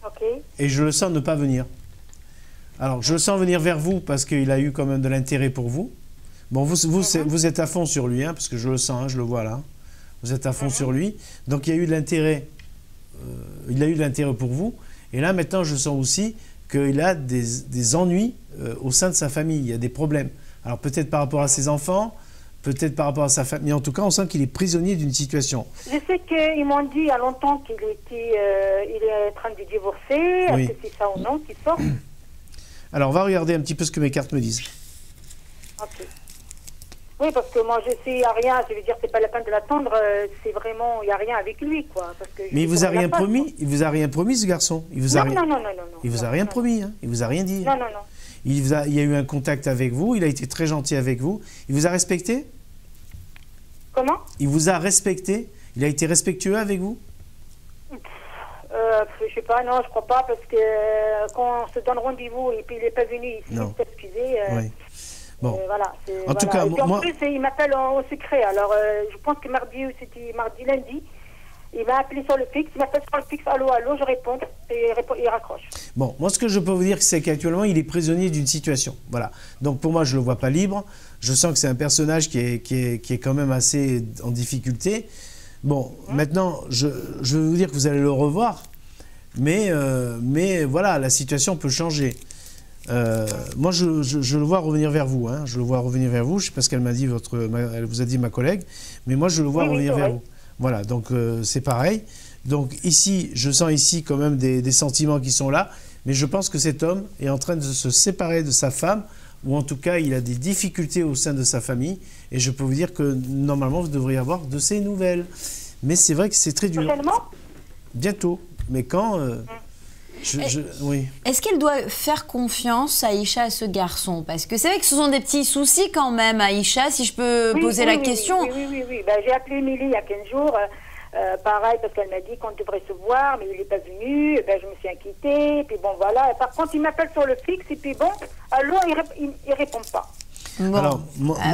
S4: Ok.
S2: Et je le sens ne pas venir. Alors, je le sens venir vers vous parce qu'il a eu quand même de l'intérêt pour vous. Bon, vous êtes à fond sur lui, hein, parce que je le sens, hein, je le vois là. Vous êtes à fond sur lui. Donc, il y a eu de l'intérêt. Il a eu de l'intérêt pour vous. Et là, maintenant, je sens aussi qu'il a des ennuis au sein de sa famille. Il y a des problèmes. Alors, peut-être par rapport à ses enfants, peut-être par rapport à sa famille. Mais en tout cas, on sent qu'il est prisonnier d'une situation.
S4: Je sais qu'ils m'ont dit il y a longtemps qu'il est en train de divorcer.
S2: Oui.
S4: Est-ce que c'est ça ou non qui sort?
S2: Alors, on va regarder un petit peu ce que mes cartes me disent.
S4: Ok. Oui, parce que moi, je sais, il n'y a rien. Je veux dire, c'est pas la peine de l'attendre. C'est vraiment, il n'y a rien avec lui, quoi. Parce que
S2: mais il vous a rien promis? Il vous a rien promis, ce garçon? Il vous a rien...
S4: Non.
S2: Il vous a rien promis, hein? Il vous a rien dit.
S4: Non.
S2: Il y a eu un contact avec vous. Il a été très gentil avec vous. Il vous a respecté?
S4: Comment?
S2: Il vous a respecté? Il a été respectueux avec vous?
S4: Je sais pas, non, je crois pas, parce que quand on se donne rendez-vous et puis il n'est pas venu ici, il s'est excusé.
S2: Oui. Bon.
S4: Voilà,
S2: en tout cas,
S4: moi... En plus, il m'appelle au secret. Alors, je pense que c'était lundi, il m'a appelé sur le fixe, il m'appelle sur le fixe, allô, je réponds, et il raccroche.
S2: Bon, moi, ce que je peux vous dire, c'est qu'actuellement, il est prisonnier d'une situation. Voilà. Donc, pour moi, je ne le vois pas libre. Je sens que c'est un personnage qui est quand même assez en difficulté. Bon, maintenant, je veux vous dire que vous allez le revoir, mais voilà, la situation peut changer. Moi, je le vois revenir vers vous. Hein. Je le vois revenir vers vous. Je ne sais pas ce qu'elle m'a dit, elle vous a dit ma collègue, mais moi, je le vois revenir vers vous. Voilà, donc c'est pareil. Donc ici, je sens ici quand même des sentiments qui sont là, mais je pense que cet homme est en train de se séparer de sa femme, ou en tout cas, il a des difficultés au sein de sa famille, et je peux vous dire que normalement, vous devriez avoir de ces nouvelles. Mais c'est vrai que c'est très dur.
S4: Prochainement ?
S2: Bientôt. Mais quand oui.
S1: Est-ce qu'elle doit faire confiance, Aïcha, à ce garçon? Parce que c'est vrai que ce sont des petits soucis quand même, Aïcha, si je peux poser la question.
S4: Oui. Ben, j'ai appelé Émilie il y a 15 jours, pareil, parce qu'elle m'a dit qu'on devrait se voir, mais il n'est pas venu. Ben, je me suis inquiétée, puis bon, voilà. Par contre, il m'appelle sur le fixe, et puis bon, allô, il ne répond pas.
S1: Bon, alors,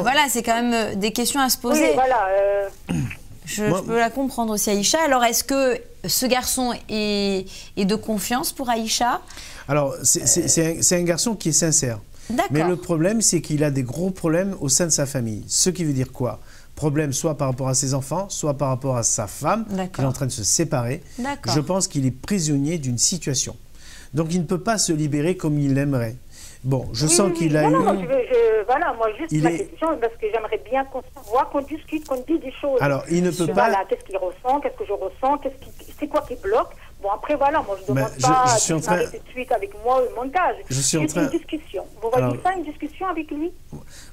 S1: voilà, c'est quand même des questions à se poser.
S4: Oui, voilà.
S1: Je peux la comprendre aussi, Aïcha. Alors, est-ce que ce garçon est de confiance pour Aïcha?
S2: Alors, c'est un garçon qui est sincère. Mais le problème, c'est qu'il a des gros problèmes au sein de sa famille. Ce qui veut dire quoi? Problème soit par rapport à ses enfants, soit par rapport à sa femme, qui est en train de se séparer. Je pense qu'il est prisonnier d'une situation. Donc, il ne peut pas se libérer comme il l'aimerait. Bon, je sens qu'il a eu...
S4: Voilà, moi, juste ma question, parce que j'aimerais bien qu'on se voit, qu'on discute, qu'on dise des choses.
S2: Alors, il ne peut pas...
S4: Voilà, qu'est-ce qu'il ressent, qu'est-ce que je ressens, c'est quoi qui bloque. Bon, après, voilà, moi, je ne demande pas d'arrêter de suite avec moi le montage. C'est une discussion. Vous voyez ça, une discussion avec lui?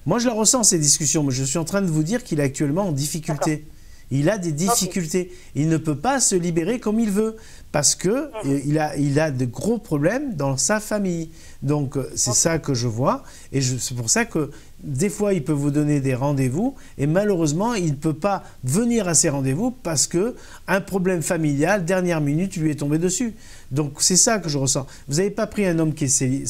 S2: Moi, je la ressens, ces discussions, mais je suis en train de vous dire qu'il est actuellement en difficulté. Il a des difficultés. Il ne peut pas se libérer comme il veut parce que il a de gros problèmes dans sa famille. Donc, c'est ça que je vois. Et c'est pour ça que des fois, il peut vous donner des rendez-vous et malheureusement, il ne peut pas venir à ces rendez-vous parce qu'un problème familial, dernière minute, lui est tombé dessus. Donc, c'est ça que je ressens. Vous n'avez pas pris un homme qui est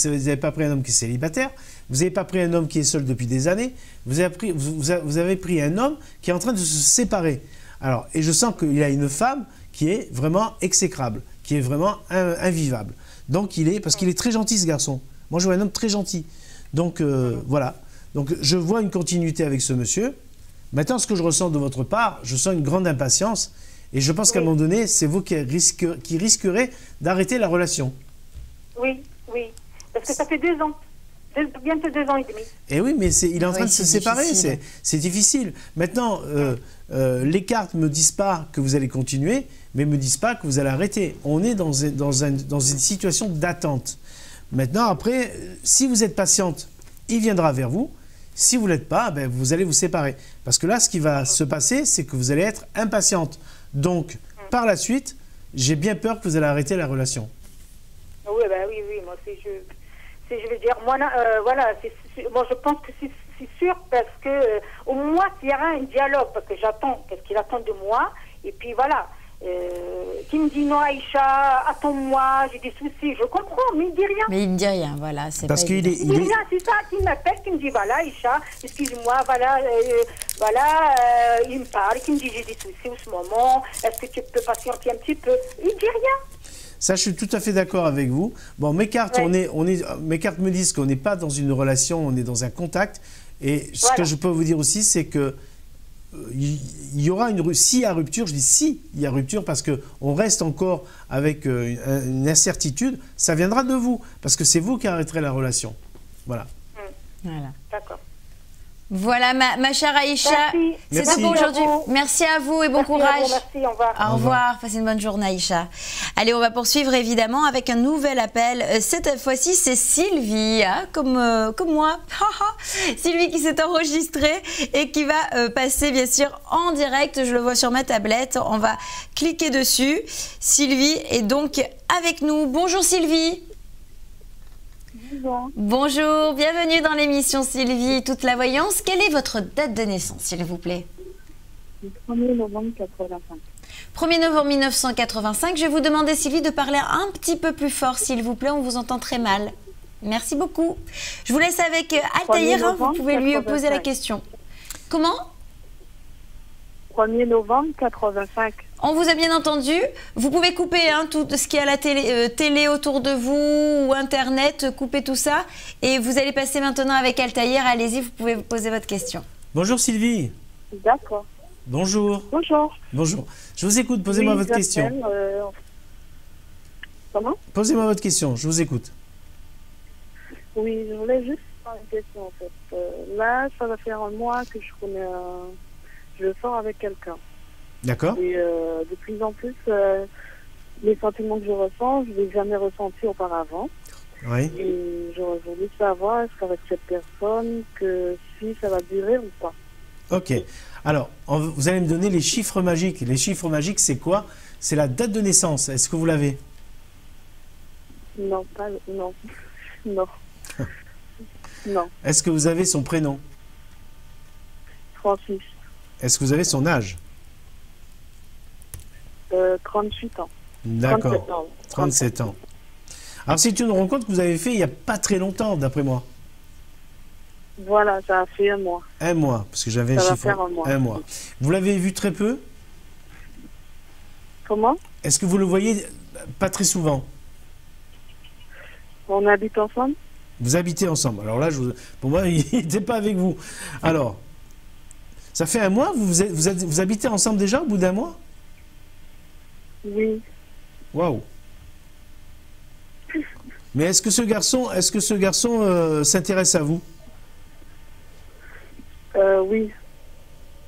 S2: célibataire. Vous n'avez pas pris un homme qui est seul depuis des années. Vous avez pris un homme qui est en train de se séparer. Alors, et je sens qu'il a une femme qui est vraiment exécrable, qui est vraiment invivable. Donc, parce qu'il est très gentil, ce garçon. Moi, je vois un homme très gentil. Donc, voilà. Donc, je vois une continuité avec ce monsieur. Maintenant, ce que je ressens de votre part, je sens une grande impatience. Et je pense qu'à un moment donné, c'est vous qui risquerez d'arrêter la relation.
S4: Oui. Parce que ça fait 2 ans. Bientôt 2 ans et demi.
S2: Et oui, mais il est en train de se séparer, c'est difficile. Maintenant, les cartes ne me disent pas que vous allez continuer, mais ne me disent pas que vous allez arrêter. On est dans une situation d'attente. Maintenant, après, si vous êtes patiente, il viendra vers vous. Si vous ne l'êtes pas, ben, vous allez vous séparer. Parce que là, ce qui va se passer, c'est que vous allez être impatiente. Donc, par la suite, j'ai bien peur que vous allez arrêter la relation.
S4: Oui, ben oui, moi, je veux dire, moi, voilà, bon, je pense que c'est sûr parce que, au moins, s'il y aura un dialogue, parce que j'attends, qu'est-ce qu'il attend de moi, et puis voilà. Qui me dit non, Aïcha, attends-moi, j'ai des soucis, je comprends, mais il me dit rien.
S1: Mais il ne dit rien, voilà.
S2: Parce qu'il est.
S4: Il dit rien, c'est ça, qui m'appelle, qui me dit voilà, Aïcha, excuse-moi, voilà, il me parle, qui me dit j'ai des soucis en ce moment, est-ce que tu peux patienter un petit peu? Il ne dit rien.
S2: Ça, je suis tout à fait d'accord avec vous. Bon, mes cartes, mes cartes me disent qu'on n'est pas dans une relation, on est dans un contact. Et ce que je peux vous dire aussi, c'est que il y aura s'il y a rupture, je dis si il y a rupture parce qu'on reste encore avec une incertitude, ça viendra de vous, parce que c'est vous qui arrêterez la relation. Voilà.
S1: Voilà.
S4: D'accord.
S1: Voilà, ma chère Aïcha, c'est tout pour aujourd'hui. Merci à vous et bon courage.
S4: Merci, au revoir.
S1: Au revoir, passez une bonne journée Aïcha. Allez, on va poursuivre évidemment avec un nouvel appel. Cette fois-ci, c'est Sylvie, hein, comme moi. Sylvie qui s'est enregistrée et qui va passer bien sûr en direct. Je le vois sur ma tablette. On va cliquer dessus. Sylvie est donc avec nous. Bonjour Sylvie. Bonjour, bienvenue dans l'émission Sylvie, toute la voyance. Quelle est votre date de naissance, s'il vous plaît?
S6: Le 1er novembre 1985.
S1: 1er novembre 1985. Je vais vous demander, Sylvie, de parler un petit peu plus fort, s'il vous plaît. On vous entend très mal. Merci beaucoup. Je vous laisse avec Altaïr. Hein, vous pouvez lui poser la question. Comment?
S6: 1er novembre 85.
S1: On vous a bien entendu. Vous pouvez couper hein, tout ce qui est à la télé autour de vous ou Internet, coupez tout ça. Et vous allez passer maintenant avec Altaïr. Allez-y, vous pouvez vous poser votre question.
S2: Bonjour Sylvie.
S6: D'accord.
S2: Bonjour.
S6: Bonjour.
S2: Bonjour. Je vous écoute, posez-moi votre question.
S6: Comment?
S2: Posez-moi votre question, je vous écoute.
S6: Oui, je voulais juste faire une question en fait. Là, ça va faire un mois que je sors avec quelqu'un.
S2: D'accord.
S6: Et de plus en plus, les sentiments que je ressens, je ne les ai jamais ressentis auparavant.
S2: Oui.
S6: Et j'aurais voulu savoir, est-ce qu'avec cette personne, que si ça va durer ou pas.
S2: Ok. Alors, vous allez me donner les chiffres magiques. Les chiffres magiques, c'est quoi? C'est la date de naissance. Est-ce que vous l'avez?
S6: Non, non. Non. Non.
S2: Est-ce que vous avez son prénom?
S6: Francis.
S2: Est-ce que vous avez son âge?
S6: 38 ans.
S2: D'accord. 37 ans. Alors, c'est une rencontre que vous avez fait il n'y a pas très longtemps, d'après moi.
S6: Voilà, ça a fait un mois.
S2: Un mois, parce que j'avais
S6: un
S2: chiffre.
S6: Faire un mois.
S2: Un mois. Vous l'avez vu très peu?
S6: Comment?
S2: Est-ce que vous le voyez pas très souvent?
S6: On habite ensemble?
S2: Vous habitez ensemble. Alors là, pour moi, il n'était pas avec vous. Alors, ça fait un mois? Vous habitez ensemble déjà au bout d'un mois?
S6: Oui.
S2: Waouh. Mais est-ce que ce garçon s'intéresse à vous?
S6: Oui.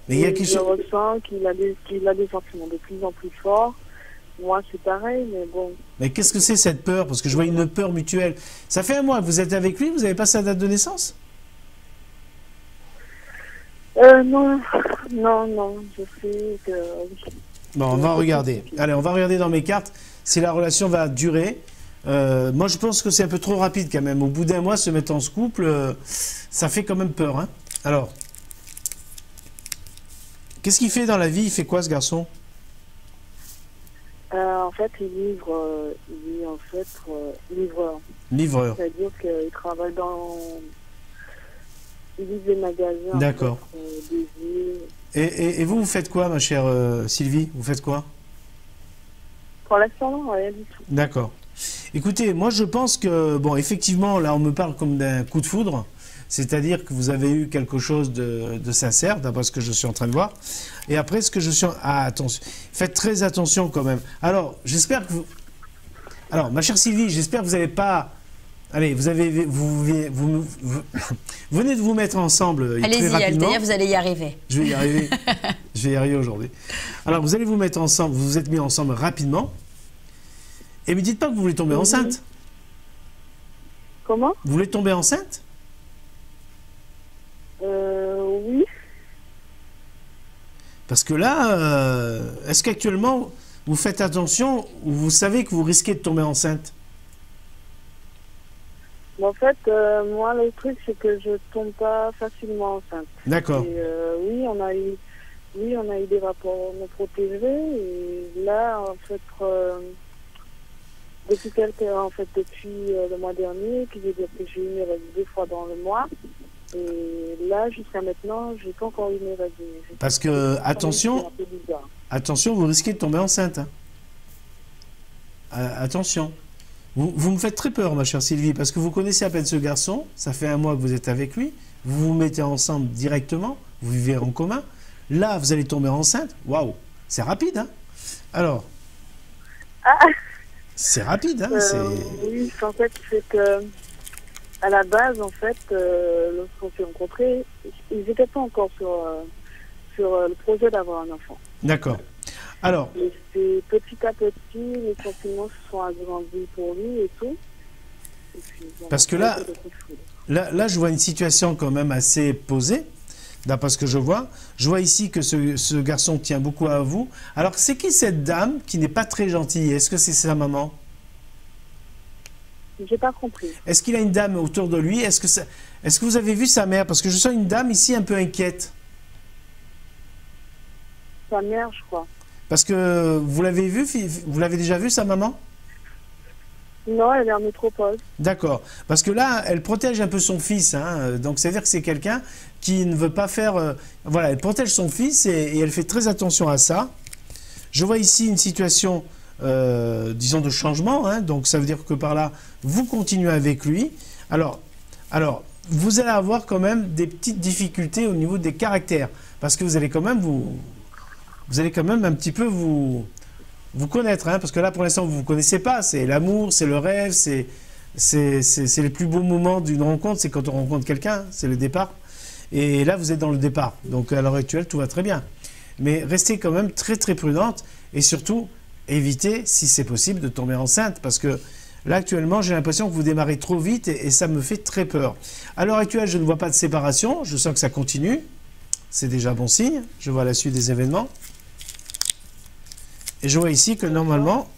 S2: Mais il y a quelque chose.
S6: Je ressens qu'il a des sentiments de plus en plus forts. Moi, c'est pareil, mais bon.
S2: Mais qu'est-ce que c'est cette peur? Parce que je vois une peur mutuelle. Ça fait un mois que vous êtes avec lui, vous n'avez pas sa date de naissance?
S6: Non, je sais que...
S2: Bon, on va regarder. Allez, on va regarder dans mes cartes si la relation va durer. Moi, je pense que c'est un peu trop rapide quand même. Au bout d'un mois, se mettre en couple, ça fait quand même peur. Hein. Alors, qu'est-ce qu'il fait dans la vie? Il fait quoi, ce garçon?
S6: En fait, il est en fait livreur.
S2: Livreur.
S6: C'est-à-dire qu'il travaille dans... Il livre des magasins.
S2: D'accord.
S6: Des villes.
S2: Et vous faites quoi, ma chère Sylvie? Vous faites quoi?
S6: Pour l'instant, rien du tout.
S2: D'accord. Écoutez, moi je pense que, bon, effectivement, là on me parle comme d'un coup de foudre, c'est-à-dire que vous avez eu quelque chose de sincère, d'après ce que je suis en train de voir. Et après, ce que je suis... Ah, attention, faites très attention quand même. Alors, j'espère que vous... Alors, ma chère Sylvie, j'espère que vous n'avez pas... Allez, vous venez de vous mettre ensemble très rapidement.
S1: Allez-y, vous allez y arriver.
S2: Je vais y arriver. Je vais y arriver aujourd'hui. Alors, vous allez vous mettre ensemble, vous vous êtes mis ensemble rapidement. Et ne me dites pas que vous voulez tomber enceinte.
S6: Comment?
S2: Vous voulez tomber enceinte?
S6: Oui.
S2: Parce que là, est-ce qu'actuellement, vous faites attention ou vous savez que vous risquez de tomber enceinte?
S6: Mais en fait, moi, le truc, c'est que je tombe pas facilement enceinte.
S2: D'accord.
S6: Et, oui, on a eu des rapports non protégés. Et là, en fait, depuis le mois dernier, que j'ai eu mes règles 2 fois dans le mois. Et là, jusqu'à maintenant, j'ai pas encore eu mes règles.
S2: Parce que, attention, vous risquez de tomber enceinte. Hein. Attention. Vous me faites très peur, ma chère Sylvie, parce que vous connaissez à peine ce garçon, ça fait 1 mois que vous êtes avec lui, vous vous mettez ensemble directement, vous vivez en commun. Là, vous allez tomber enceinte. Waouh, c'est rapide, hein? Alors, c'est rapide, hein?
S6: Oui, en fait, c'est que à la base, en fait, lorsqu'on s'est rencontrés, ils n'étaient pas encore sur le projet d'avoir un enfant.
S2: D'accord. Alors,
S6: et c'est petit à petit, les sentiments se sont agrandis pour lui et tout. Et puis,
S2: parce que là, je vois une situation quand même assez posée, d'après ce que je vois. Je vois ici que ce garçon tient beaucoup à vous. Alors, c'est qui cette dame qui n'est pas très gentille? Est-ce que c'est sa maman?
S6: J'ai pas compris.
S2: Est-ce qu'il a une dame autour de lui? Est-ce que vous avez vu sa mère? Parce que je sens une dame ici un peu inquiète.
S6: Sa mère, je crois.
S2: Parce que vous l'avez vu, vous l'avez déjà vu, sa maman?
S6: Non, elle est en métropole.
S2: D'accord. Parce que là, elle protège un peu son fils. Hein. Donc, c'est-à-dire que c'est quelqu'un qui ne veut pas faire... voilà, elle protège son fils et elle fait très attention à ça. Je vois ici une situation, disons, de changement. Hein. Donc, ça veut dire que par là, vous continuez avec lui. Alors, vous allez avoir quand même des petites difficultés au niveau des caractères. Parce que vous allez quand même vous allez quand même un petit peu vous connaître, hein, parce que là, pour l'instant, vous ne vous connaissez pas. C'est l'amour, c'est le rêve, c'est les plus beaux moments d'une rencontre. C'est quand on rencontre quelqu'un, c'est le départ. Et là, vous êtes dans le départ. Donc, à l'heure actuelle, tout va très bien. Mais restez quand même très, très prudente. Et surtout, évitez, si c'est possible, de tomber enceinte. Parce que là, actuellement, j'ai l'impression que vous démarrez trop vite et ça me fait très peur. À l'heure actuelle, je ne vois pas de séparation. Je sens que ça continue. C'est déjà bon signe. Je vois la suite des événements. Et je vois ici que normalement,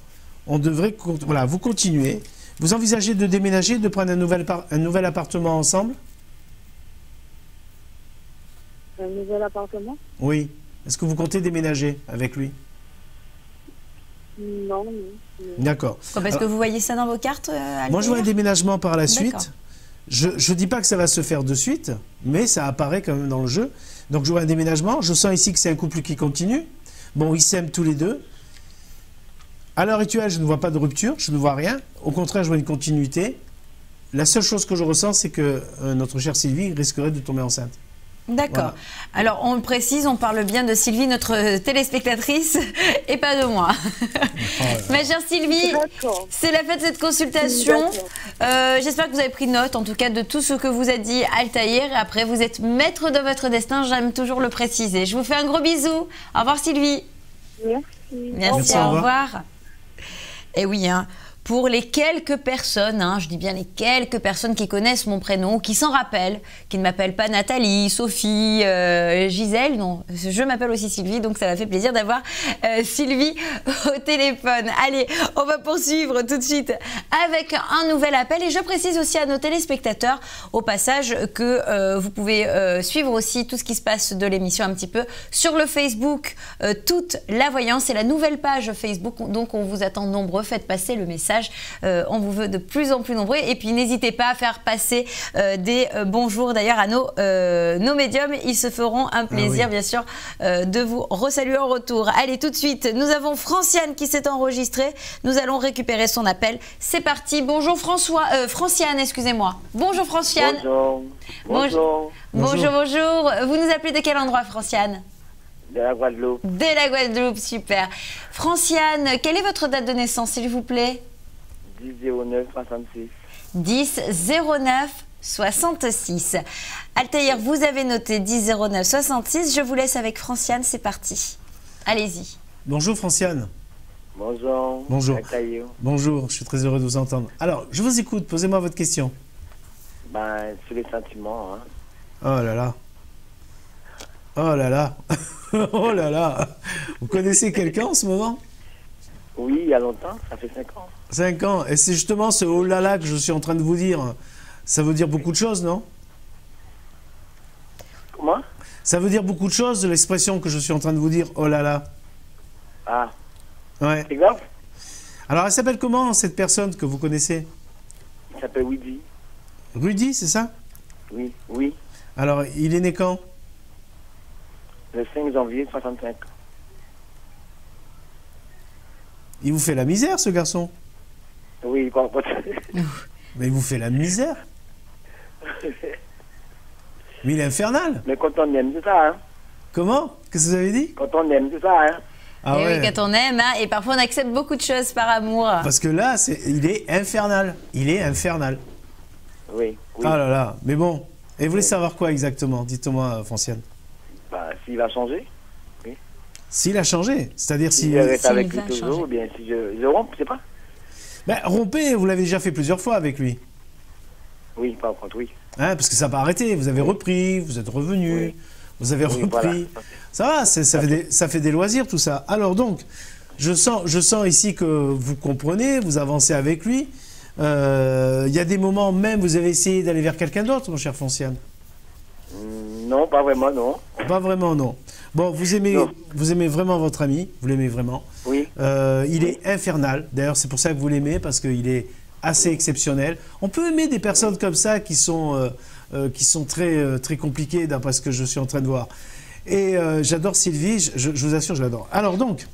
S2: on devrait... Voilà, vous continuez. Vous envisagez de déménager, de prendre un nouvel appartement ensemble?
S6: Un nouvel appartement?
S2: Oui. Est-ce que vous comptez déménager avec lui?
S6: Non.
S2: D'accord.
S1: Parce que vous voyez ça dans vos cartes,
S2: moi, je vois un déménagement par la suite. Je ne dis pas que ça va se faire de suite, mais ça apparaît quand même dans le jeu. Donc, je vois un déménagement. Je sens ici que c'est un couple qui continue. Bon, ils s'aiment tous les deux. À l'heure actuelle, je ne vois pas de rupture, je ne vois rien. Au contraire, je vois une continuité. La seule chose que je ressens, c'est que notre chère Sylvie risquerait de tomber enceinte.
S1: D'accord.
S2: Voilà.
S1: Alors, on le précise, on parle bien de Sylvie, notre téléspectatrice, et pas de moi. Ma chère Sylvie, c'est la fin de cette consultation. J'espère que vous avez pris note, en tout cas, de tout ce que vous a dit Altaïr. Et après, vous êtes maître de votre destin, j'aime toujours le préciser. Je vous fais un gros bisou. Au revoir, Sylvie.
S6: Merci.
S1: Merci, au revoir. Et oui, hein, pour les quelques personnes, hein, je dis bien les quelques personnes qui connaissent mon prénom, qui s'en rappellent, qui ne m'appellent pas Nathalie, Sophie, Gisèle, non, je m'appelle aussi Sylvie, donc ça m'a fait plaisir d'avoir Sylvie au téléphone. Allez, on va poursuivre tout de suite avec un nouvel appel et je précise aussi à nos téléspectateurs au passage que vous pouvez suivre aussi tout ce qui se passe de l'émission un petit peu sur le Facebook, toute la voyance et la nouvelle page Facebook, donc on vous attend nombreux, faites passer le message. On vous veut de plus en plus nombreux et puis n'hésitez pas à faire passer des bonjours d'ailleurs à nos médiums, ils se feront un plaisir bien sûr de vous resaluer en retour. Allez, tout de suite, nous avons Franciane qui s'est enregistrée, nous allons récupérer son appel, c'est parti. Bonjour Franciane, excusez-moi. Bonjour Franciane.
S7: Bonjour.
S1: Bonjour. Vous nous appelez de quel endroit, Franciane?
S7: De la Guadeloupe.
S1: De la Guadeloupe, super. Franciane, quelle est votre date de naissance, s'il vous plaît?
S7: 10-09-66.
S1: 10-09-66. Altaïr, vous avez noté 10-09-66. Je vous laisse avec Franciane, c'est parti. Allez-y.
S2: Bonjour Franciane.
S7: Bonjour.
S2: Bonjour.
S7: Altaïr.
S2: Bonjour, je suis très heureux de vous entendre. Alors, je vous écoute, posez-moi votre question.
S7: Ben, sur les sentiments, hein.
S2: Oh là là. Oh là là. Oh là là. Vous connaissez quelqu'un en ce moment?
S7: Oui, il y a longtemps, ça fait 5 ans.
S2: 5 ans. Et c'est justement ce oh là là que je suis en train de vous dire. Ça veut dire beaucoup de choses, non?
S7: Comment?
S2: Ça veut dire beaucoup de choses, l'expression que je suis en train de vous dire, oh là là.
S7: Ah,
S2: Ouais.
S7: c'est grave?
S2: Alors, elle s'appelle comment, cette personne que vous connaissez?
S7: Il s'appelle Woody.
S2: Rudy, c'est ça?
S7: Oui, oui.
S2: Alors, il est né quand?
S7: Le 5 janvier 65.
S2: Il vous fait la misère, ce garçon?
S7: Oui, par contre.
S2: Mais il vous fait la misère? Mais il est infernal.
S7: Mais quand on aime, c'est ça, hein.
S2: Comment? Qu'est-ce que vous avez dit?
S7: Quand on aime, c'est ça, hein.
S2: Ah
S1: Et
S2: ouais.
S1: oui, quand on aime, hein, et parfois on accepte beaucoup de choses par amour.
S2: Parce que là, il est infernal. Il est infernal.
S7: Oui, oui.
S2: Ah là là. Mais bon. Et vous voulez savoir quoi exactement? Dites-moi, Franciane.
S7: Bah, s'il va changer,
S2: S'il a changé. C'est-à-dire
S7: si
S2: si...
S7: je reste
S1: s'il
S7: avec lui
S1: va
S7: toujours,
S1: changer.
S7: ou bien si je romps, je sais pas.
S2: Ben, rompez, vous l'avez déjà fait plusieurs fois avec lui.
S7: Oui, par contre, oui.
S2: Hein, parce que ça n'a pas arrêté. Vous avez repris, vous êtes revenu,
S7: Oui.
S2: vous avez
S7: Oui,
S2: repris.
S7: voilà.
S2: Ça va, ça fait des loisirs tout ça. Alors donc, je sens ici que vous comprenez, vous avancez avec lui. Il y a des moments même, vous avez essayé d'aller vers quelqu'un d'autre, mon cher Fonciane?
S7: Non, pas vraiment, non.
S2: Pas vraiment, non. Bon, vous aimez vraiment votre ami, vous l'aimez vraiment.
S7: Oui.
S2: Il est infernal. D'ailleurs, c'est pour ça que vous l'aimez, parce qu'il est assez exceptionnel. On peut aimer des personnes comme ça qui sont très, très compliquées, d'après ce que je suis en train de voir. Et j'adore Sylvie, je vous assure, je l'adore. Alors donc...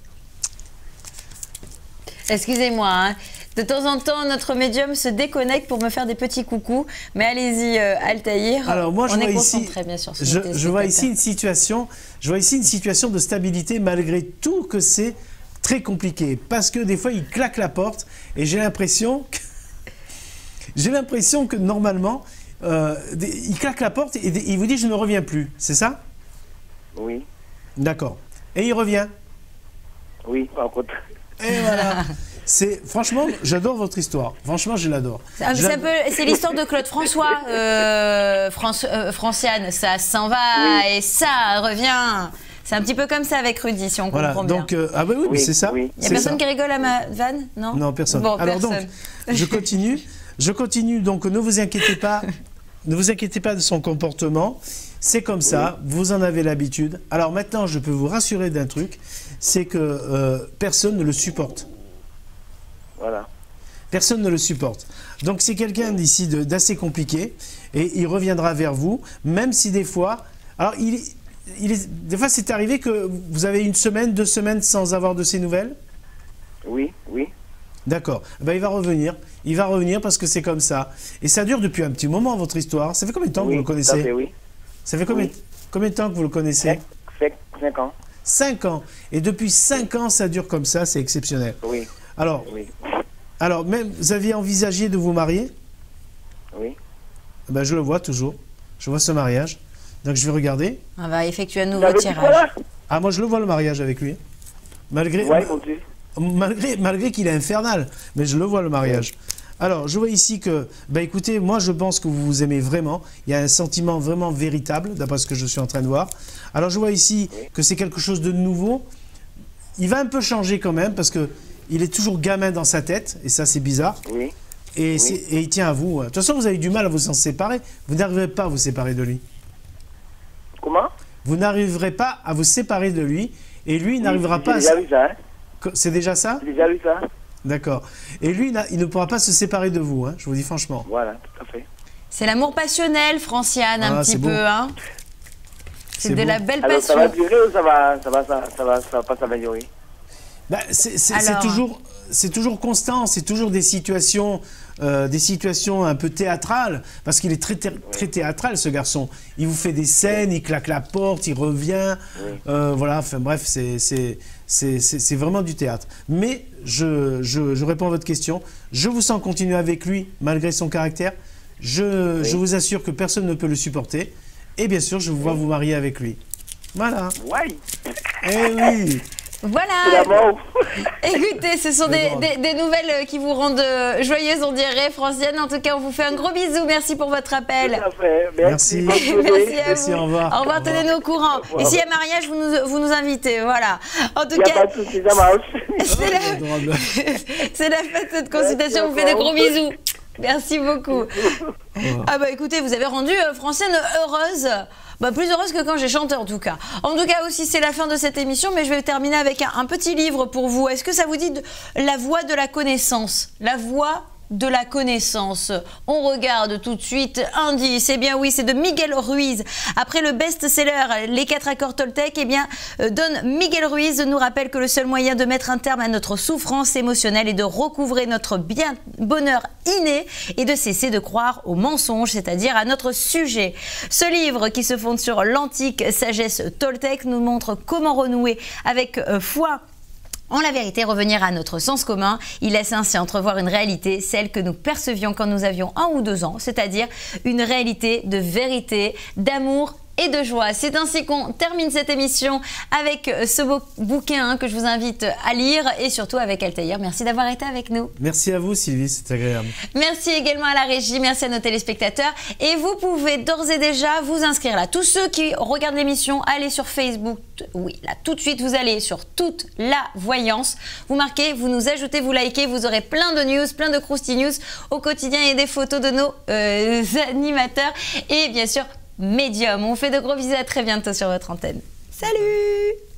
S1: Excusez-moi, hein. De temps en temps, notre médium se déconnecte pour me faire des petits coucous. Mais allez-y, Altaïr.
S2: Alors moi, je
S1: on
S2: vois
S1: est
S2: ici,
S1: concentré, bien sûr. Sur
S2: je vois ici une situation, de stabilité malgré tout que c'est très compliqué, parce que des fois il claque la porte et j'ai l'impression que normalement il claque la porte et il vous dit je ne reviens plus, c'est ça?
S7: Oui.
S2: D'accord. Et il revient.
S7: Oui, par contre.
S2: Et voilà. Franchement, j'adore votre histoire. Franchement, je l'adore.
S1: C'est l'histoire de Claude François, Franciane. Ça s'en va
S7: Oui.
S1: et ça revient. C'est un petit peu comme ça avec Rudy, si on
S2: Voilà.
S1: comprend bien.
S2: Donc, ah bah oui, mais
S7: Oui,
S2: c'est ça.
S7: oui.
S1: Il n'y a
S2: C'est
S1: personne
S2: ça.
S1: qui rigole à ma vanne, non?
S2: Non, personne.
S1: Bon,
S2: Alors
S1: personne.
S2: donc, je continue. Je continue. Donc, ne vous inquiétez pas. Ne vous inquiétez pas de son comportement. C'est comme ça. Vous en avez l'habitude. Alors maintenant, je peux vous rassurer d'un truc, c'est que personne ne le supporte.
S7: Voilà.
S2: Personne ne le supporte. Donc c'est quelqu'un d'ici d'assez compliqué et il reviendra vers vous, même si des fois... Alors, des fois, c'est arrivé que vous avez 1 semaine, 2 semaines sans avoir de ses nouvelles?
S7: Oui, oui.
S2: D'accord. Ben, il va revenir. Il va revenir parce que c'est comme ça. Et ça dure depuis un petit moment, votre histoire. Ça fait combien de temps que
S7: Oui,
S2: vous le
S7: tout à
S2: connaissez?
S7: fait, oui.
S2: Ça fait combien,
S7: Oui.
S2: combien de temps que vous le connaissez?
S7: 5 ans.
S2: 5 ans. Et depuis 5 ans, ça dure comme ça, c'est exceptionnel.
S7: Oui,
S2: Alors,
S7: oui,
S2: même, vous aviez envisagé de vous marier?
S7: oui.
S2: Ben, je le vois toujours. Je vois ce mariage. Donc, je vais regarder.
S1: On va effectuer un
S7: Vous
S1: nouveau
S7: avez dit quoi,
S1: tirage.
S7: là?
S2: Ah, moi, je le vois, le mariage avec lui. Malgré,
S7: Ouais, mon Dieu.
S2: malgré qu'il est infernal. Mais je le vois, le mariage. Alors, je vois ici que, ben écoutez, moi je pense que vous vous aimez vraiment. Il y a un sentiment vraiment véritable, d'après ce que je suis en train de voir. Alors, je vois ici que c'est quelque chose de nouveau. Il va un peu changer quand même, parce que il est toujours gamin dans sa tête, et ça c'est bizarre.
S7: Oui.
S2: Et,
S7: Oui.
S2: et il tient à vous. De toute façon, vous avez du mal à vous en séparer. Vous n'arriverez pas à vous séparer de lui.
S7: Comment?
S2: Vous n'arriverez pas à vous séparer de lui, et lui il n'arrivera pas à...
S7: J'ai déjà vu ça, hein.
S2: C'est déjà ça?
S7: J'ai déjà vu ça.
S2: D'accord. Et lui, il ne pourra pas se séparer de vous, hein, je vous dis franchement.
S7: Voilà, tout à fait.
S1: C'est l'amour passionnel, Franciane, un
S2: Ah,
S1: petit
S2: c'est
S1: peu.
S2: beau.
S1: Hein. C'est de
S2: beau.
S1: la belle
S7: Alors, ça
S1: passion.
S7: va durer ou ça va pas s'améliorer?
S2: Bah, c'est
S1: Alors.
S2: toujours constant, c'est toujours des situations un peu théâtrales, parce qu'il est très théâtral, ce garçon. Il vous fait des scènes, il claque la porte, il revient, voilà, enfin bref, c'est vraiment du théâtre. Mais je réponds à votre question, je vous sens continuer avec lui, malgré son caractère. Je vous assure que personne ne peut le supporter, et bien sûr, je vous vois vous marier avec lui. Voilà.
S7: Ouais.
S2: Eh oui.
S1: Voilà.
S7: C'est la mort.
S1: Écoutez, ce sont des nouvelles qui vous rendent joyeuses, on dirait, Francienne. En tout cas, on vous fait un gros bisou. Merci pour votre appel.
S7: Tout à fait. Merci.
S2: Merci.
S1: Merci à
S2: Merci,
S1: vous.
S2: au revoir.
S1: Au revoir, tenez-nous au courant. Et s'il y a mariage, vous nous invitez. Voilà. En tout
S7: Il n'y a
S1: cas,
S7: pas de souci, ça marche.
S1: c'est la fin de cette consultation. On vous fait des gros bisous. Merci beaucoup. Ah bah écoutez, vous avez rendu Francienne heureuse. Bah, plus heureuse que quand j'ai chanté en tout cas. En tout cas aussi, c'est la fin de cette émission, mais je vais terminer avec un petit livre pour vous. Est-ce que ça vous dit La voie de la connaissance? La voie de la connaissance. On regarde tout de suite. Indice, eh bien oui, c'est de Miguel Ruiz. Après le best-seller Les 4 accords Toltec, eh bien, Don Miguel Ruiz nous rappelle que le seul moyen de mettre un terme à notre souffrance émotionnelle est de recouvrer notre bonheur inné et de cesser de croire aux mensonges, c'est-à-dire à notre sujet. Ce livre, qui se fonde sur l'antique sagesse Toltec, nous montre comment renouer avec foi en la vérité, revenir à notre sens commun. Il laisse ainsi entrevoir une réalité, celle que nous percevions quand nous avions 1 ou 2 ans, c'est-à-dire une réalité de vérité, d'amour et de joie. C'est ainsi qu'on termine cette émission avec ce beau bouquin que je vous invite à lire et surtout avec Altaïr. Merci d'avoir été avec nous.
S2: Merci à vous Sylvie, c'est agréable.
S1: Merci également à la régie, merci à nos téléspectateurs. Et vous pouvez d'ores et déjà vous inscrire là. Tous ceux qui regardent l'émission, allez sur Facebook. Oui, là tout de suite, vous allez sur toute la voyance. Vous marquez, vous nous ajoutez, vous likez, vous aurez plein de news, plein de crousty news au quotidien et des photos de nos animateurs. Et bien sûr, Medium. On vous fait de gros bisous, à très bientôt sur votre antenne. Salut!